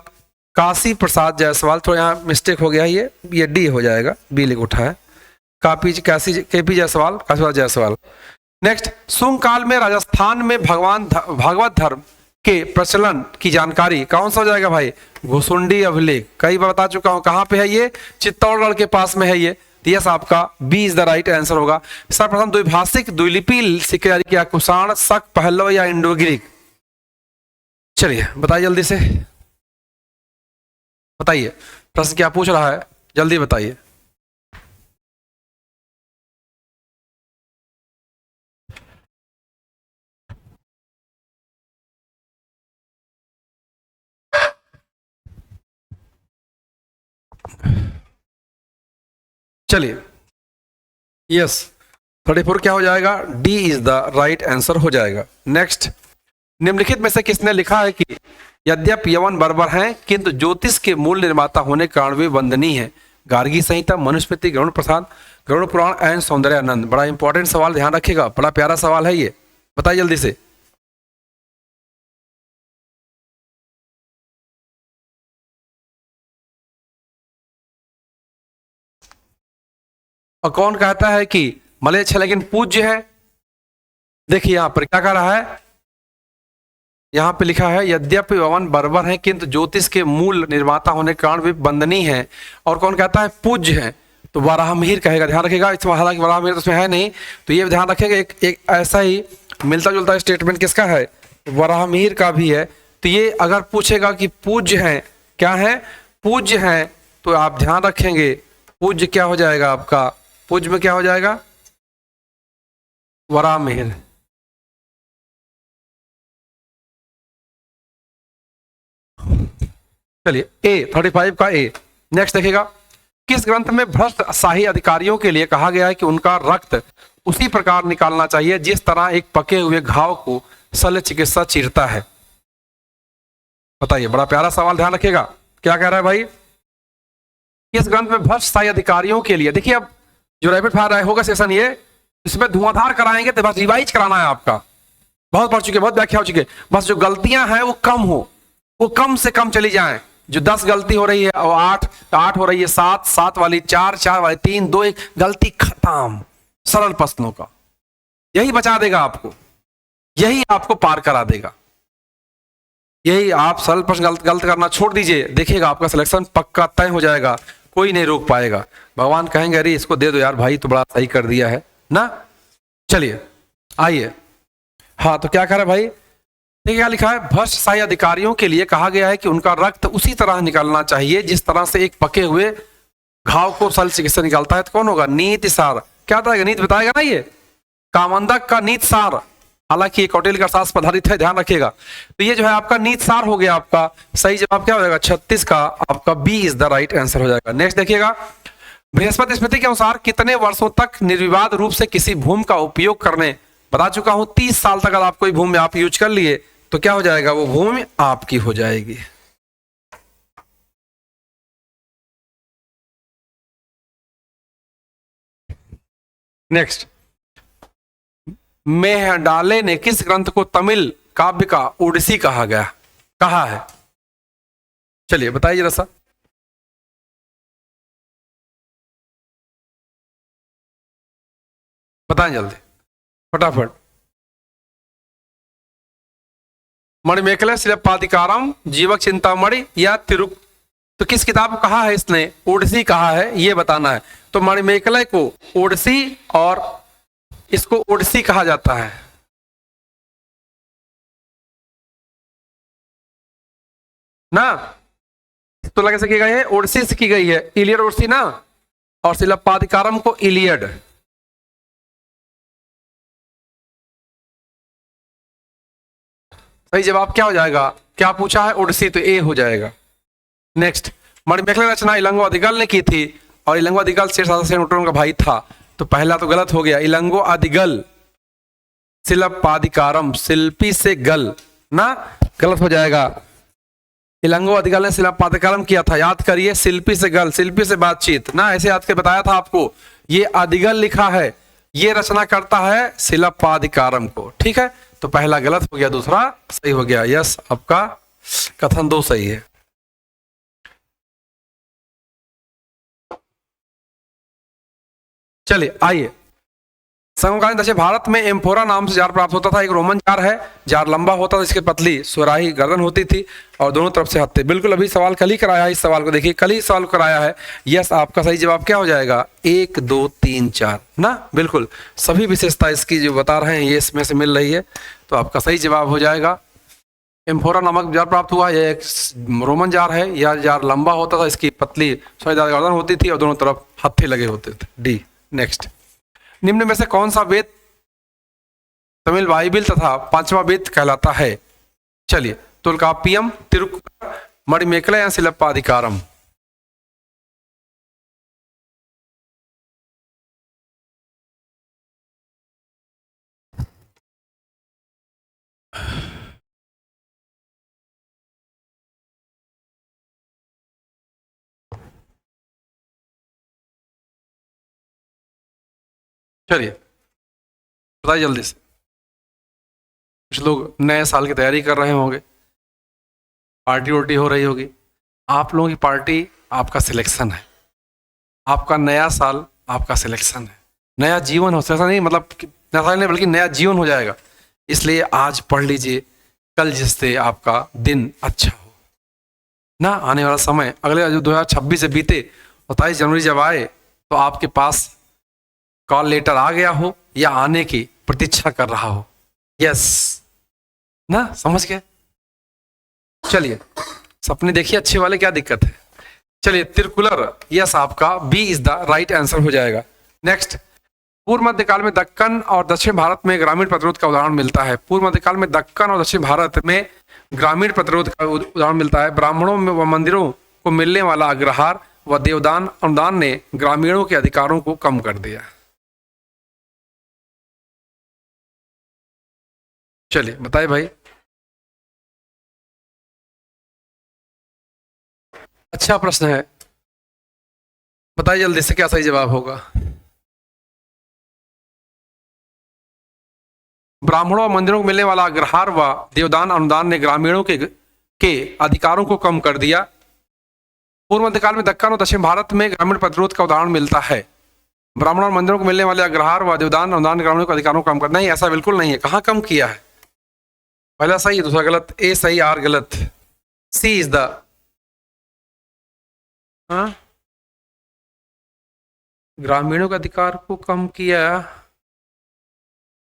Speaker 1: काशी प्रसाद जायसवाल। थोड़ा यहाँ मिस्टेक हो गया, ये डी हो जाएगा, बी लिख उठा है, केपी जायसवाल, काशीराज जायसवाल। नेक्स्ट, शुंग काल में राजस्थान में भागवत धर्म के प्रचलन की जानकारी कौन सा हो जाएगा भाई? घुसुंडी अभिलेख, कई बार बता चुका हूं। कहां पे है ये? चित्तौड़गढ़ के पास में है ये। यस, आपका B is the right answer होगा। सर्वप्रथम द्विभाषिक द्विलिपि सिक्के जारी किया, कुषाण, शक, पहलव या इंडो ग्रीक? चलिए बताइए जल्दी से, बताइए प्रश्न क्या पूछ रहा है, जल्दी बताइए। चलिए, यस 34 क्या हो जाएगा? D is the right answer हो जाएगा। नेक्स्ट, निम्नलिखित में से किसने लिखा है कि यद्यपि यवन बर्बर हैं किंतु ज्योतिष के मूल निर्माता होने के कारण वे वंदनीय हैं? गार्गी संहिता, मनुस्मृति, गरुड़ प्रसाद, गरुड़ पुराण एंड सौंदर्यानंद। बड़ा इंपॉर्टेंट सवाल, ध्यान रखिएगा, बड़ा प्यारा सवाल है ये। बताइए जल्दी से। और कौन कहता है कि मलेच्छ है लेकिन पूज्य है? देखिए यहां पर क्या कह रहा है, यहां पे लिखा है यद्यपि यवन बर्बर हैं किंतु ज्योतिष के मूल निर्माता होने के कारण वे वंदनीय हैं। और कौन कहता है? पूज्य है। तो वराहमिहिर कहेगा, ध्यान रखिएगा। इसमें हालांकि वराहमिहिर तो इसमें है नहीं, तो ये ध्यान रखेगा। एक ऐसा ही मिलता जुलता स्टेटमेंट किसका है? वराहमिहिर का भी है। तो ये अगर पूछेगा कि पूज्य है, क्या है? पूज्य है, तो आप ध्यान रखेंगे पूज्य क्या हो जाएगा आपका? पूज्य में क्या हो जाएगा? वराहमिहिर। चलिए ए 35 का ए। नेक्स्ट देखिएगा, किस ग्रंथ में भ्रष्ट शाही अधिकारियों के लिए कहा गया है कि उनका रक्त उसी प्रकार निकालना चाहिए जिस तरह एक पके हुए घाव को शल्य चिकित्सा चीरता है? बताइए, बड़ा प्यारा सवाल, ध्यान रखिएगा। क्या कह रहा है भाई? किस ग्रंथ में भ्रष्ट शाही अधिकारियों के लिए, देखिए अब जो रैपिड फायर होगा सेशन ये, इसमें धुआंधार कराएंगे तो बस रिवाइज कराना है आपका। बहुत पढ़ चुके, बहुत व्याख्या हो चुके, बस जो गलतियां हैं वो कम हो, वो कम से कम चली जाएं। जो 10 गलती हो रही है और 8 हो रही है, 7 वाली 4 वाली 3 2 1 गलती खत्म। सरल प्रश्नों का यही बचा देगा आपको, यही आपको पार करा देगा। यही आप सरल प्रश्न गलत करना छोड़ दीजिए, देखिएगा आपका सिलेक्शन पक्का तय हो जाएगा, कोई नहीं रोक पाएगा। भगवान कहेंगे अरे इसको दे दो यार भाई, तो बड़ा सही कर दिया है ना। चलिए आइए, हाँ तो क्या कह रहा है भाई? देखिए क्या लिखा है, भ्रष्ट शाही अधिकारियों के लिए कहा गया है कि उनका रक्त उसी तरह निकालना चाहिए जिस तरह से एक पके हुए घाव को शल्य चिकित्सा निकालता है। तो कौन होगा? नीति सार। क्या बताएगा? नीति बताएगा ना, ये कामंदक का नीति सार, हालांकि ये कौटिल्य का शास्त्र पर आधारित है, ध्यान रखिएगा। तो ये जो है आपका नीति सार हो गया। आपका सही जवाब क्या हो जाएगा? 36 का आपका B is the right answer हो जाएगा। नेक्स्ट देखिएगा, बृहस्पति स्मृति के अनुसार कितने वर्षों तक निर्विवाद रूप से किसी भूमि का उपयोग करने, बता चुका हूं 30 साल तक अगर आप कोई भूमि आप यूज कर लिए तो क्या हो जाएगा? वो भूमि आपकी हो जाएगी। नेक्स्ट, मेहडाले ने किस ग्रंथ को तमिल काव्य का ओडिसी कहा गया, कहा है? चलिए बताइए जरा सा। बताएं जल्दी फटाफट। मणिमेखला, शिलप्पादिकारम, जीवक चिंतामणि या तिरु? तो किस किताब को कहा है इसने ओडिसी कहा है, ये बताना है। तो मणिमेखला को ओडिसी और इसको ओडिसी कहा जाता है ना। तो लगे सकेगा ये ओडिसी से की गई है, इलियड ओडिसी ना, और शिलप्पादिकारम को इलियड। सही जवाब क्या हो जाएगा? क्या पूछा है? ओडिसी, तो ए हो जाएगा। नेक्स्ट, मणिमेखला रचना इलंगो अधिगल ने की थी और इलंगो अधिगल शेरशाह का भाई था। तो पहला तो गलत हो गया, इलंगो अधिगल शिलप्पादिकारम, शिल्पी से गल ना, गलत हो जाएगा। इलंगो अधिगल ने शिलप्पादिकारम किया था, याद करिए, शिल्पी से गल, शिल्पी से बातचीत ना, ऐसे याद के बताया था आपको। ये अधिगल लिखा है, ये रचना करता है शिलप्पादिकारम को, ठीक है। तो पहला गलत हो गया, दूसरा सही हो गया। यस, आपका कथन 2 सही है। चलिए चलिए आइए, समकालीन दक्षिण भारत में एम्फोरा नाम से जार प्राप्त होता था। एक रोमन जार है, जार लंबा होता था, इसकी पतली सुराही गर्दन होती थी और दोनों तरफ से हत्थे। बिल्कुल अभी सवाल कल ही कराया है, इस सवाल को देखिए, कल ही सवाल कराया है। यस, आपका सही जवाब क्या हो जाएगा? 1 2 3 4 ना, बिल्कुल सभी विशेषता इसकी जो बता रहे हैं ये इसमें से मिल रही है, तो आपका सही जवाब हो जाएगा। एम्फोरा नामक जार प्राप्त हुआ, यह एक रोमन जार है। यह जार लंबा होता था, इसकी पतली सुराहीदार गर्दन होती थी और दोनों तरफ हत्थे लगे होते थे। डी। नेक्स्ट, निम्न में से कौन सा वेद तमिल बाइबिल तथा पांचवा वेद कहलाता है? चलिए, तुल्कापियम, तिरुक्कुरल, मणिमेखला या सिलप्पाधिकारम? चलिए बताइए जल्दी से। कुछ लोग नए साल की तैयारी कर रहे होंगे, पार्टी वार्टी हो रही होगी। आप लोगों की पार्टी आपका सिलेक्शन है, आपका नया साल आपका सिलेक्शन है, नया जीवन हो, सिलेक्शन नहीं मतलब नया साल नहीं बल्कि नया जीवन हो जाएगा। इसलिए आज पढ़ लीजिए, कल जिससे आपका दिन अच्छा हो ना। आने वाला समय अगले जो 2026 से बीते, 27 जनवरी जब आए तो आपके पास कॉल लेटर आ गया हो या आने की प्रतीक्षा कर रहा हो। यस ना, समझ गए? चलिए, सपने देखिए अच्छे वाले, क्या दिक्कत है। चलिए, तिरकुलर, यस आपका B is the right answer हो जाएगा। नेक्स्ट, पूर्व मध्यकाल में दक्कन और दक्षिण भारत में ग्रामीण प्रतिरोध का उदाहरण मिलता है। पूर्व मध्यकाल में दक्कन और दक्षिण भारत में ग्रामीण प्रतिरोध का उदाहरण मिलता है। ब्राह्मणों में व मंदिरों को मिलने वाला अग्रहार व देवदान अनुदान ने ग्रामीणों के अधिकारों को कम कर दिया। चलिए बताइए भाई। अच्छा प्रश्न है, बताइए जल्दी से क्या सही जवाब होगा। ब्राह्मणों और मंदिरों को मिलने वाला अग्रहार व देवदान अनुदान ने ग्रामीणों के अधिकारों को कम कर दिया। पूर्व मध्यकाल में दक्कन और दक्षिण भारत में ग्रामीण प्रतिरोध का उदाहरण मिलता है। ब्राह्मणों और मंदिरों को मिलने वाले अग्रहार व देवदान अनुदान ग्रामीणों के अधिकारों को कम कर, नहीं ऐसा बिल्कुल नहीं है। कहाँ कम किया है? पहला सही है, दूसरा गलत। ए सही, आर गलत। सी इज द, हाँ, ग्रामीणों के अधिकार को कम किया।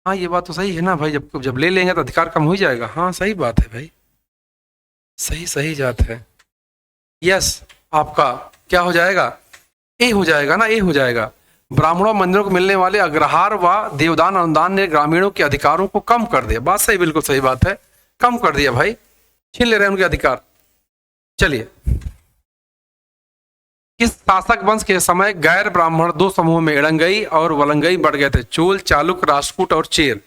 Speaker 1: हाँ ये बात तो सही है ना भाई, जब जब ले लेंगे तो अधिकार कम हो ही जाएगा। हाँ सही बात है भाई, सही सही जात है। यस, आपका क्या हो जाएगा? ए हो जाएगा ना, ए हो जाएगा। ब्राह्मणों मंदिरों को मिलने वाले अग्रहार व देवदान अनुदान ने ग्रामीणों के अधिकारों को कम कर दिया। बात सही, बिल्कुल सही बात है, कम कर दिया भाई, छीन ले रहे हैं उनके अधिकार। चलिए, किस शासक वंश के समय गैर ब्राह्मण दो समूह में इड़ंगई और वलंगई बढ़ गए थे? चोल, चालुक, राष्ट्रकूट और चेर।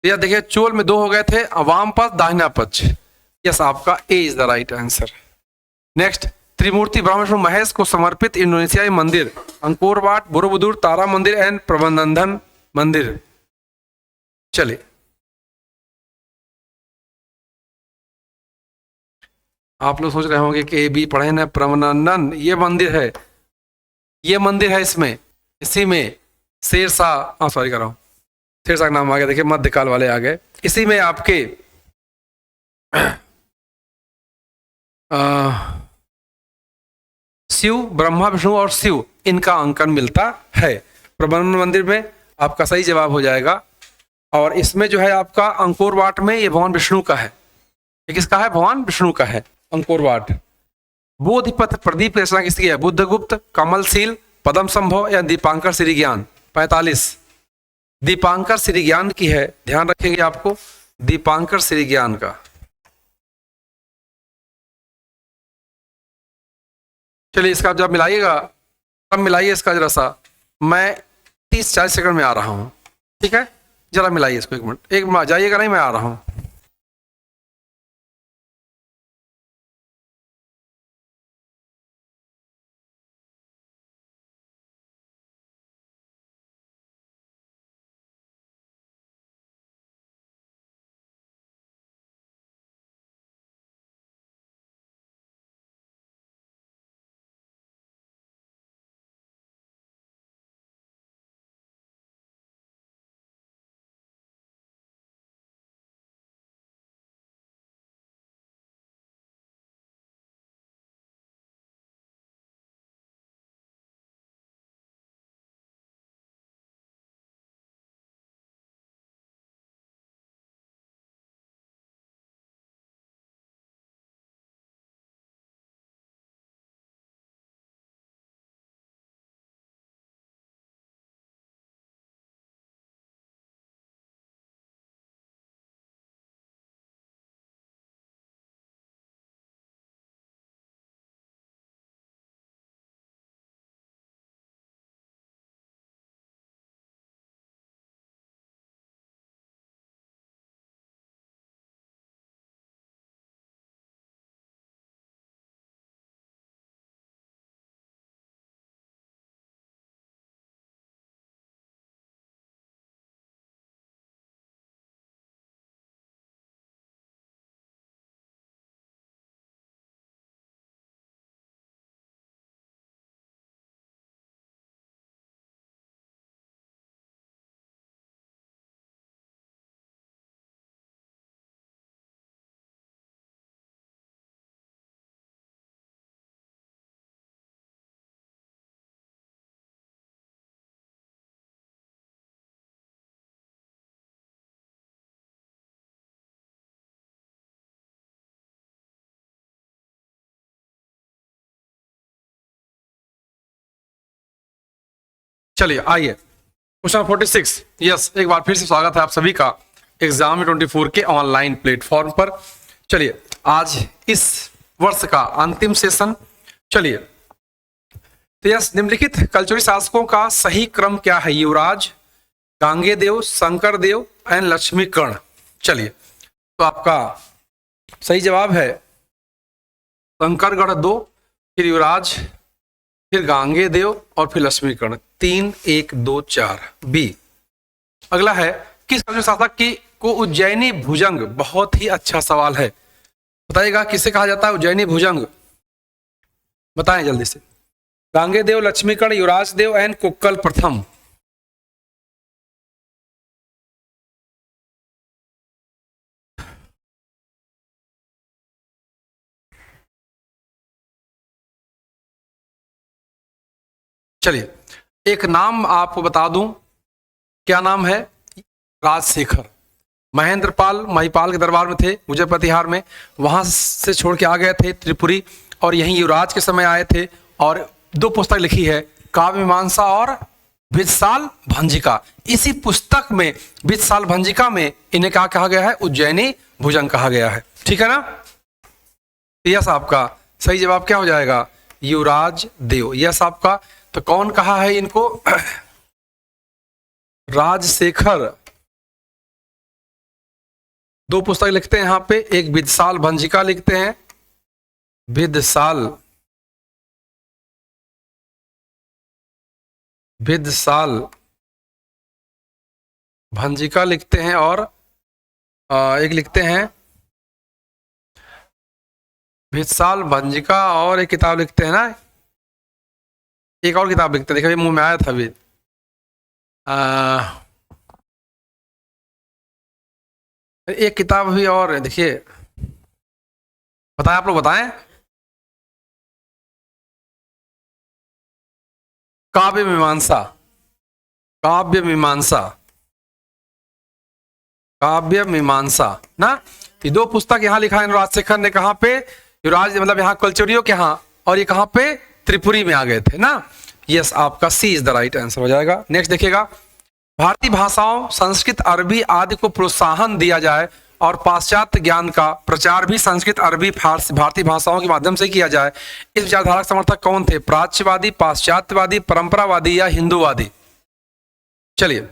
Speaker 1: यह देखिए, चोल में दो हो गए थे, वाम पक्ष दाहिना पक्ष। यस, आपका A is the right answer. Next, Trimurti Brahma Vishnu Mahesh को समर्पित इंडोनेशियाई मंदिर अंकोर वाट, बोरोबुदुर, तारा मंदिर एंड प्रबंधन मंदिर। चलिए, आप लोग सोच रहे होंगे कि ए बी पढ़े ना, प्रबंधन ये मंदिर है, ये मंदिर है, इसमें इसी में शेरशाह, सॉरी कर रहा हूँ, शेरशाह का नाम आ गया, देखिए मध्यकाल वाले आ गए। इसी में आपके शिव, ब्रह्मा विष्णु और शिव, इनका अंकन मिलता है। प्रबंधन मंदिर में आपका सही जवाब हो जाएगा। और इसमें जो है आपका अंकोर वाट में ये भगवान विष्णु का है। ये किसका है? भगवान विष्णु का है अंकोर वाट। बोधिपथ प्रदीप की रचना किसकी है? बुद्धगुप्त, कमलशील, पद्म संभव या दीपांकर श्री ज्ञान? 45 दीपांकर श्री ज्ञान की है, ध्यान रखेंगे आपको, दीपांकर श्री ज्ञान का। चलिए, इसका जब मिलाइएगा, तब मिलाइए इसका जरा सा, मैं 30-40 सेकंड में आ रहा हूँ, ठीक है? जरा मिलाइए इसको, 1 मिनट, एक मिनट जाइएगा नहीं, मैं आ रहा हूँ। चलिए आइए क्वेश्चन 46। यस, एक बार फिर से स्वागत है आप सभी का एग्जाम 24 के ऑनलाइन प्लेटफॉर्म पर। चलिए आज इस वर्ष का अंतिम सेशन। चलिए तो यस, निम्नलिखित कल्चरल शासकों का सही क्रम क्या है? युवराज, गांगेदेव, शंकरदेव एंड लक्ष्मीकर्ण। चलिए तो आपका सही जवाब है शंकरगढ़ 2, फिर युवराज, फिर गांगेदेव और फिर लक्ष्मीकर्ण। 3 1 2 4 बी। अगला है किस कल्चरल शासक की को उज्जैनी भुजंग? बहुत ही अच्छा सवाल है, बताइएगा किसे कहा जाता है उज्जैनी भुजंग? बताएं जल्दी से। गांगेदेव, लक्ष्मीकर्ण, युवराज देव एंड कुक्कल प्रथम। चलिए एक नाम आपको बता दूं, क्या नाम है? राजशेखर। महेंद्रपाल महिपाल के दरबार में थे मुझे प्रतिहार में, वहां से छोड़ के आ गए थे त्रिपुरी और यहीं युवराज के समय आए थे और 2 पुस्तक लिखी है, काव्य मीमांसा और बिजसाल भंजिका। इसी पुस्तक में बिजसाल भंजिका में इन्हें क्या कहा गया है? उज्जैनी भुजंग कहा गया है। ठीक है ना? यस, आपका सही जवाब क्या हो जाएगा? युवराज देव। यस आपका। तो कौन कहा है इनको? राजशेखर 2 पुस्तक लिखते हैं यहां पे, एक बिजसाल भंजिका लिखते हैं, बिजसाल भंजिका लिखते हैं और एक लिखते हैं बिजसाल भंजिका और एक किताब लिखते हैं ना, एक और किताब लिखते हैं, देखिए मुंह में आया था अभी, एक किताब भी और देखिए, बताएं आप लोग बताएं। काव्य मीमांसा, काव्य मीमांसा, काव्य मीमांसा ना। ये 2 पुस्तक यहाँ लिखा है राजशेखर ने, कहाँ पे? युवराज मतलब यहाँ कल्चरियों के यहाँ, और ये कहाँ पे? त्रिपुरी में आ गए थे ना। यस, आपका सी इज द राइट आंसर हो जाएगा। नेक्स्ट देखिएगा, भारतीय भाषाओं संस्कृत अरबी आदि को प्रोत्साहन दिया जाए और पाश्चात्य ज्ञान का प्रचार भी संस्कृत अरबी फारसी भारतीय भाषाओं के माध्यम से किया जाए, इस विचारधारा के समर्थक कौन थे? प्राच्यवादी, पाश्चात्यवादी, परंपरावादी या हिंदूवादी? चलिए,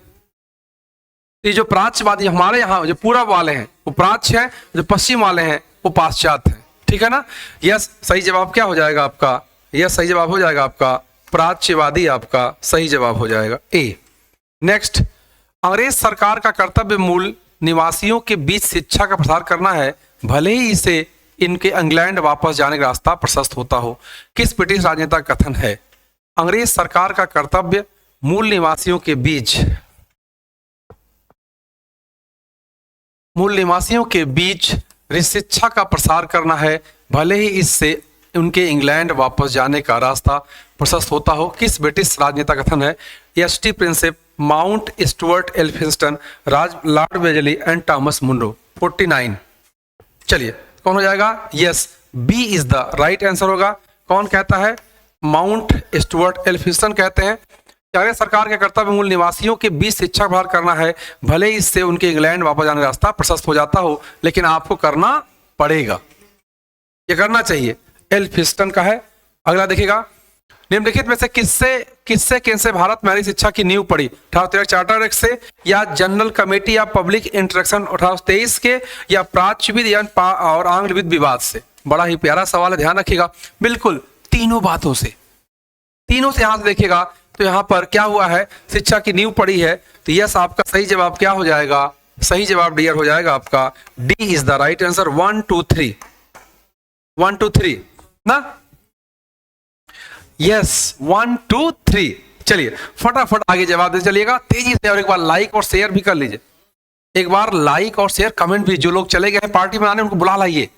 Speaker 1: ये जो प्राच्यवादी हमारे यहाँ जो पूरब वाले हैं वो प्राच्य है, जो पश्चिम वाले हैं वो पाश्चात्य है। ठीक है ना? यस, सही जवाब क्या हो जाएगा आपका? यस, सही जवाब हो जाएगा आपका प्राच्यवादी, आपका सही जवाब हो जाएगा ए। नेक्स्ट, अंग्रेज सरकार का कर्तव्य मूल निवासियों के बीच शिक्षा का प्रसार करना है, भले ही इसे इनके इंग्लैंड वापस जाने का रास्ता प्रशस्त होता हो। किस ब्रिटिश राजनेता का कथन है? अंग्रेज सरकार का कर्तव्य मूल निवासियों के बीच शिक्षा का प्रसार करना है, भले ही इससे उनके इंग्लैंड वापस जाने का रास्ता प्रशस्त होता हो। किस ब्रिटिश राजनेता का कथन है? S T Prinsep, Mount Stuart Elphinstone, Lord Wellesley and Thomas Munro. 49। चलिए कौन हो जाएगा? Yes, B is the right answer होगा। कौन कहता है? माउंट स्टुअर्ट एल्फिंस्टन कहते हैं अंग्रेज सरकार के कर्तव्य मूल निवासियों के बीच शिक्षा प्रसार करना है, भले ही इससे उनके इंग्लैंड वापस जाने का रास्ता प्रशस्त हो जाता हो, लेकिन आपको करना पड़ेगा, ये करना चाहिए। एल्फिंस्टन का है। अगला देखिएगा, निम्नलिखित में से किससे भारत में नारी शिक्षा की नींव पड़ी? 1813 चार्टर एक्ट से, या जनरल कमेटी या पब्लिक इंटरेक्शन 1823 के, या प्राच्यविद या और आंग्लविद विवाद से? बड़ा ही प्यारा सवाल है, ध्यान रखिएगा। बिल्कुल तीनों बातों से, तीनों से यहां से देखिएगा तो यहां पर क्या हुआ है? शिक्षा की नींव पड़ी है। तो यस, आपका सही जवाब क्या हो जाएगा? सही जवाब डियर हो जाएगा आपका D is the right answer. 1 2 3 1 2 3 ना। यस, 1 2 3। चलिए फटाफट आगे जवाब दे चलिएगा तेजी से, और एक बार लाइक और शेयर भी कर लीजिए। एक बार लाइक और शेयर कमेंट भी, जो लोग चले गए हैं पार्टी में आने उनको बुला लाइए,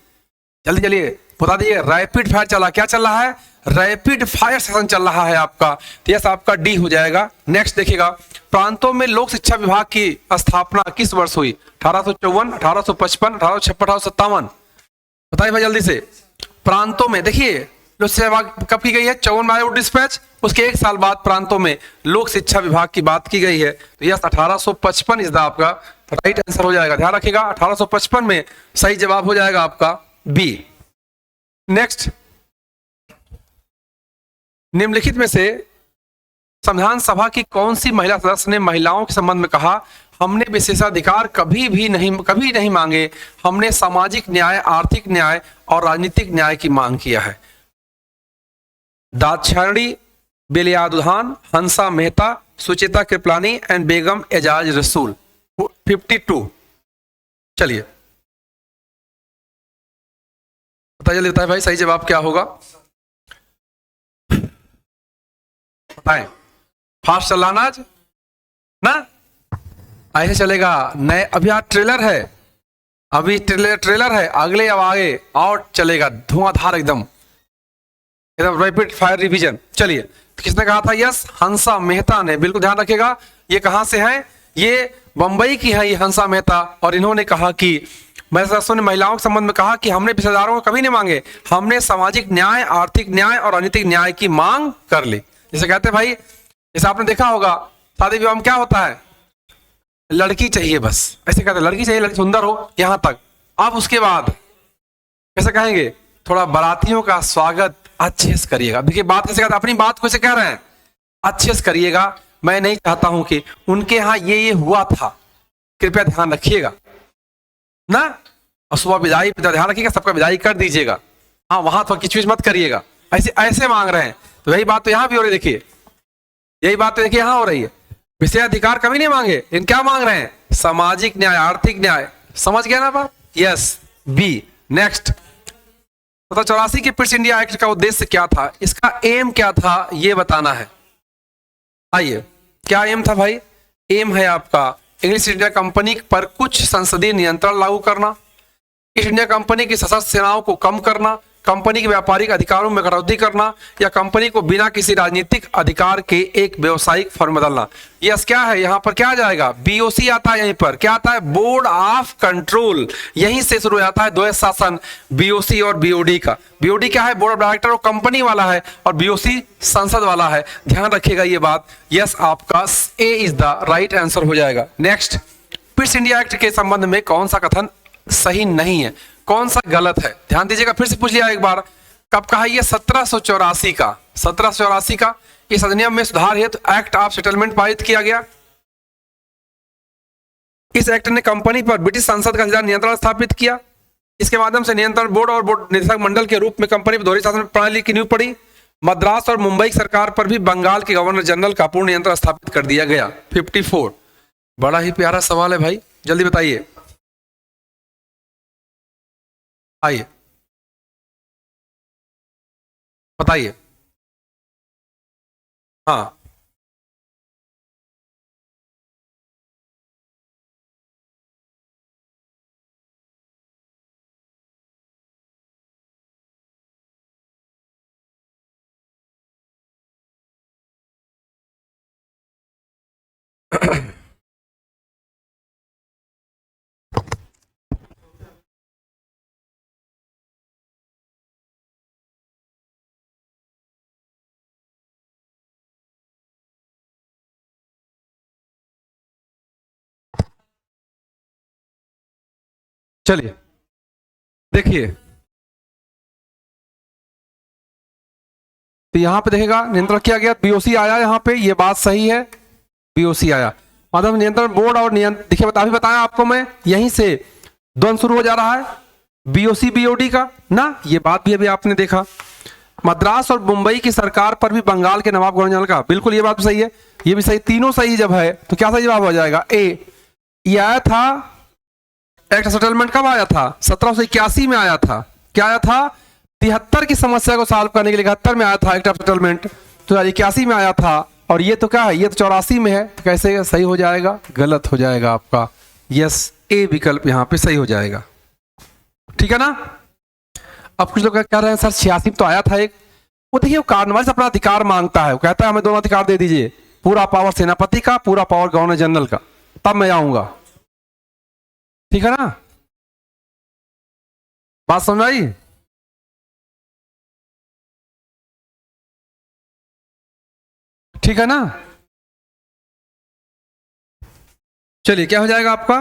Speaker 1: जल्दी चलिए बता दीजिए। रैपिड फायर चला, क्या चल रहा है? रैपिड फायर सेशन चल रहा है आपका। तो यस, आपका डी हो जाएगा। नेक्स्ट देखिएगा, प्रांतों में लोक शिक्षा विभाग की स्थापना किस वर्ष हुई? 1854, 1855, 1856, 1857? बताइए भाई जल्दी से। प्रांतों में देखिए, लोक शिक्षा विभाग कब की गई है? 54 में आया डिस्पैच। उसके एक साल बाद प्रांतों में लोक शिक्षा विभाग की बात की गई है। तो यस 1855 इज द आपका राइट आंसर हो जाएगा। ध्यान रखिएगा 1855 में सही जवाब हो जाएगा आपका बी। नेक्स्ट, निम्नलिखित में से संविधान सभा की कौन सी महिला सदस्य ने महिलाओं के संबंध में कहा, हमने विशेषाधिकार कभी नहीं मांगे, हमने सामाजिक न्याय, आर्थिक न्याय और राजनीतिक न्याय की मांग किया है? दाक्षायणी, बेलियादुद्दीन, हंसा मेहता, सुचेता कृपलानी एंड बेगम एजाज रसूल। 52। चलिए पता चल देता है भाई सही जवाब क्या होगा, बताएं। फास्ट चलाना आज ना, ऐसे चलेगा। नए अभी आज ट्रेलर है, अभी ट्रेलर है, अगले अब आगे और चलेगा धुआंधार एकदम रैपिड फायर रिवीजन। चलिए तो किसने कहा था? यस हंसा मेहता ने। बिल्कुल ध्यान रखिएगा ये कहां से है, ये बंबई की है ये हंसा मेहता। और इन्होंने कहा कि ने महिलाओं के संबंध में कहा कि हमने विशेषाधिकारों को कभी नहीं मांगे, हमने सामाजिक न्याय, आर्थिक न्याय और राजनीतिक न्याय की मांग कर ली। जैसे कहते हैं भाई, जैसे आपने देखा होगा शादी विवाह में क्या होता है, लड़की चाहिए बस, ऐसे कहते हैं लड़की चाहिए, लड़की सुंदर हो यहां तक। अब उसके बाद कैसे कहेंगे, थोड़ा बारातियों का स्वागत अच्छे से करिएगा। देखिए बात कैसे कहते हैं, अपनी बात को कह रहे हैं, अच्छे से करिएगा। मैं नहीं चाहता हूं कि उनके यहां ये हुआ था, कृपया ध्यान रखिएगा ना। और सुबह विदाई पे ध्यान रखिएगा, सबका विदाई कर दीजिएगा। हाँ वहां तो किचविच मत करिएगा, ऐसे ऐसे मांग रहे हैं। तो यही बात तो यहाँ भी हो रही है, देखिए यही बात तो देखिए यहाँ हो रही है। विशेषाधिकार कभी नहीं मांगे, इन क्या मांग रहे हैं? सामाजिक न्याय, आर्थिक न्याय। समझ गया ना बात? Yes B. नेक्स्ट, 1984 के फिट इंडिया एक्ट का उद्देश्य क्या था, इसका एम क्या था, ये बताना है। आइए क्या एम था भाई? एम है आपका इंग्लिश इंडिया कंपनी पर कुछ संसदीय नियंत्रण लागू करना, ईस्ट इंडिया कंपनी की सशस्त्र सेनाओं को कम करना, कंपनी के व्यापारिक अधिकारों में कटौती करना, या कंपनी को बिना किसी राजनीतिक अधिकार के एक व्यावसायिक फर्म बदलना। यस क्या है यहाँ पर, क्या आ जाएगा? बीओसी आता है। यहीं पर क्या आता है? Board of control. यहीं से शुरू होता है द्वैध शासन बीओसी और बीओडी का। बीओडी क्या है? बोर्ड ऑफ डायरेक्टर और कंपनी वाला है, और बीओसी संसद वाला है। ध्यान रखिएगा ये बात। यस आपका A is the right answer हो जाएगा। नेक्स्ट, फिट इंडिया एक्ट के संबंध में कौन सा कथन सही नहीं है, कौन सा गलत है? ध्यान दीजिएगा, फिर से पूछ लिया एक बार। कब कहा? ये 1784 का, 1784 का इस अधिनियम में सुधार हेतु एक्ट ऑफ सेटलमेंट पारित किया गया। इस एक्ट ने कंपनी पर ब्रिटिश संसद का नियंत्रण स्थापित किया। इसके माध्यम से नियंत्रण बोर्ड और बोर्ड निदेशक मंडल के रूप में कंपनी पर दोहरी शासन प्रणाली की नींव पड़ी। मद्रास और मुंबई सरकार पर भी बंगाल के गवर्नर जनरल का पूर्ण नियंत्रण स्थापित कर दिया गया। 54। बड़ा ही प्यारा सवाल है भाई, जल्दी बताइए। आइए बताइए। हाँ चलिए देखिए, तो यहां पे देखेगा नियंत्रण किया गया, बीओसी आया यहाँ पे, ये बात सही है, बीओसी आया। मतलब नियंत्रण बोर्ड और देखिए अभी बताया आपको मैं, यहीं से द्वंद शुरू हो जा रहा है बीओसी बीओडी का ना, ये बात भी अभी आपने देखा। मद्रास और मुंबई की सरकार पर भी बंगाल के नवाब गवर्नर जनरल का, बिल्कुल ये बात भी सही है, ये भी सही, तीनों सही जब है तो क्या सही जवाब हो जाएगा? ए। ये आया था एक्ट सेटलमेंट कब आया था? 1781 में आया था। क्या आया था? 73 की समस्या को सॉल्व करने के लिए 71 में आया था एक्ट ऑफ सेटलमेंट, तो 81 में आया था। और ये तो क्या है? ये तो 84 में है, तो कैसे सही हो जाएगा? गलत हो जाएगा आपका। यस ए विकल्प यहाँ पे सही हो जाएगा, ठीक है ना। अब कुछ लोग कह रहे हैं सर 86 तो आया था एक, वो देखिए वो कार्नवालिस अपना अधिकार मांगता है, वो कहता है हमें दोनों अधिकार दे दीजिए, पूरा पावर सेनापति का, पूरा पावर गवर्नर जनरल का, तब मैं आऊंगा, ठीक है ना। बात समझ आई? ठीक है ना। चलिए क्या हो जाएगा आपका,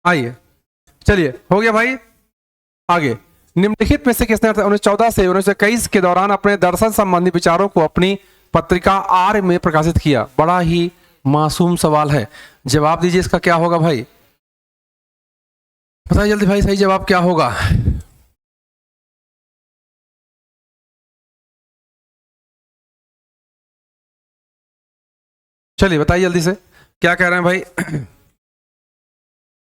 Speaker 1: आइए चलिए हो गया भाई। आगे, निम्नलिखित में से किसने 1914 से 1921 के दौरान अपने दर्शन संबंधी विचारों को अपनी पत्रिका आर्य में प्रकाशित किया? बड़ा ही मासूम सवाल है, जवाब दीजिए इसका क्या होगा भाई, बताइए जल्दी भाई, सही जवाब क्या होगा? चलिए बताइए जल्दी से, क्या कह रहे हैं भाई?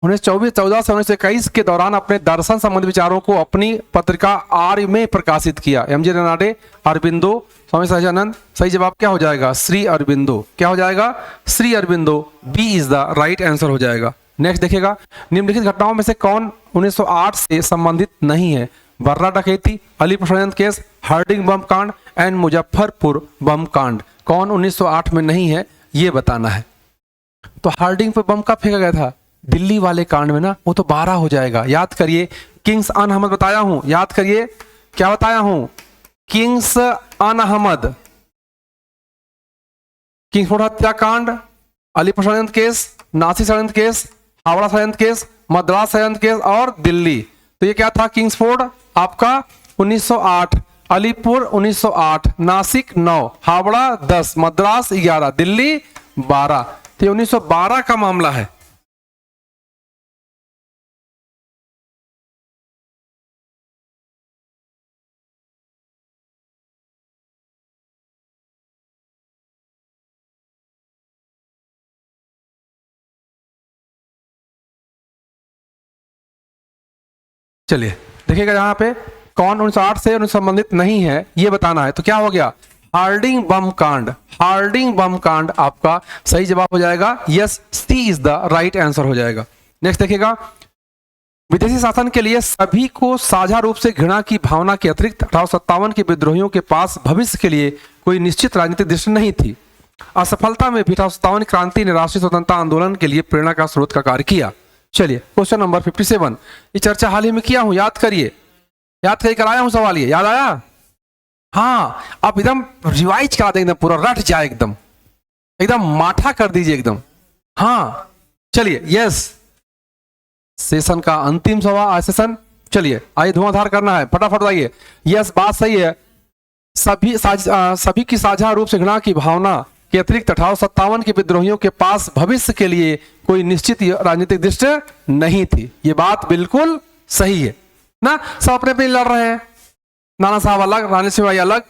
Speaker 1: 1914 से 1921 के दौरान अपने दर्शन संबंधी विचारों को अपनी पत्रिका आर्य में प्रकाशित किया। एमजी रेनाडे, अरबिंदो, स्वामी सहजानंद। सही जवाब क्या हो जाएगा? श्री अरबिंदो। क्या हो जाएगा? Shri Aurobindo. B is the right answer हो जाएगा। नेक्स्ट देखिएगा, निम्नलिखित घटनाओं में से कौन 1908 से संबंधित नहीं है? बर्रा डकैती, अलीपुर षड्यंत्र केस, हार्डिंग बम कांड एंड मुजफ्फरपुर बम कांड। कौन 1908 में नहीं है ये बताना है। तो हार्डिंग पे बम कब फेंका गया था? दिल्ली वाले कांड में ना, वो तो 12 हो जाएगा। याद करिए, किंग्स अन अहमद बताया हूं, याद करिए क्या बताया हूं, किंग्स अन अहमद, किंग्सफोर्ड हत्याकांड, अलीपुर षड्यंत्र केस, नासिक षड्यंत्र केस, हावड़ा षड्यंत्र केस, मद्रास षड्यंत्र केस और दिल्ली। तो ये क्या था? किंग्सफोर्ड आपका 1908, अलीपुर 1908, नासिक 9, हावड़ा 10, मद्रास 11, दिल्ली 12। तो ये 1912 का मामला है। चलिए देखिएगा यहाँ पे कौन 1908 से संबंधित नहीं है ये बताना है। तो क्या हो गया? हार्डिंग बम कांड। हार्डिंग बम कांड आपका सही जवाब हो जाएगा। Yes, C is the right answer हो जाएगा। नेक्स्ट देखिएगा, विदेशी शासन के लिए सभी को साझा रूप से घृणा की भावना के अतिरिक्त 1857 के विद्रोहियों के पास भविष्य के लिए कोई निश्चित राजनीतिक दृष्टि नहीं थी। असफलता में भी 1857 क्रांति ने राष्ट्रीय स्वतंत्रता आंदोलन के लिए प्रेरणा का स्रोत का कार्य किया। चलिए क्वेश्चन नंबर 57, ये चर्चा हाल ही में किया हूं, याद करिए, याद करिए, कराया हूं सवाल, ये याद आया? हाँ, आप एकदम रिवाइज करा दें, एकदम पूरा रट जाए, एकदम एकदम माठा कर दीजिए एकदम। हाँ चलिए, यस, सेशन का अंतिम सवाल सेशन। चलिए आइए, धुआंधार करना है, फटाफट आइए। यस, बात सही है, सभी की साझा रूप से घृणा की भावना के अतिरिक्त 1857 के विद्रोहियों के पास भविष्य के लिए कोई निश्चित राजनीतिक दृष्टि नहीं थी। ये बात बिल्कुल सही है ना, सब अपने पे लड़ रहे हैं, नाना साहब अलग, रानी सिंह अलग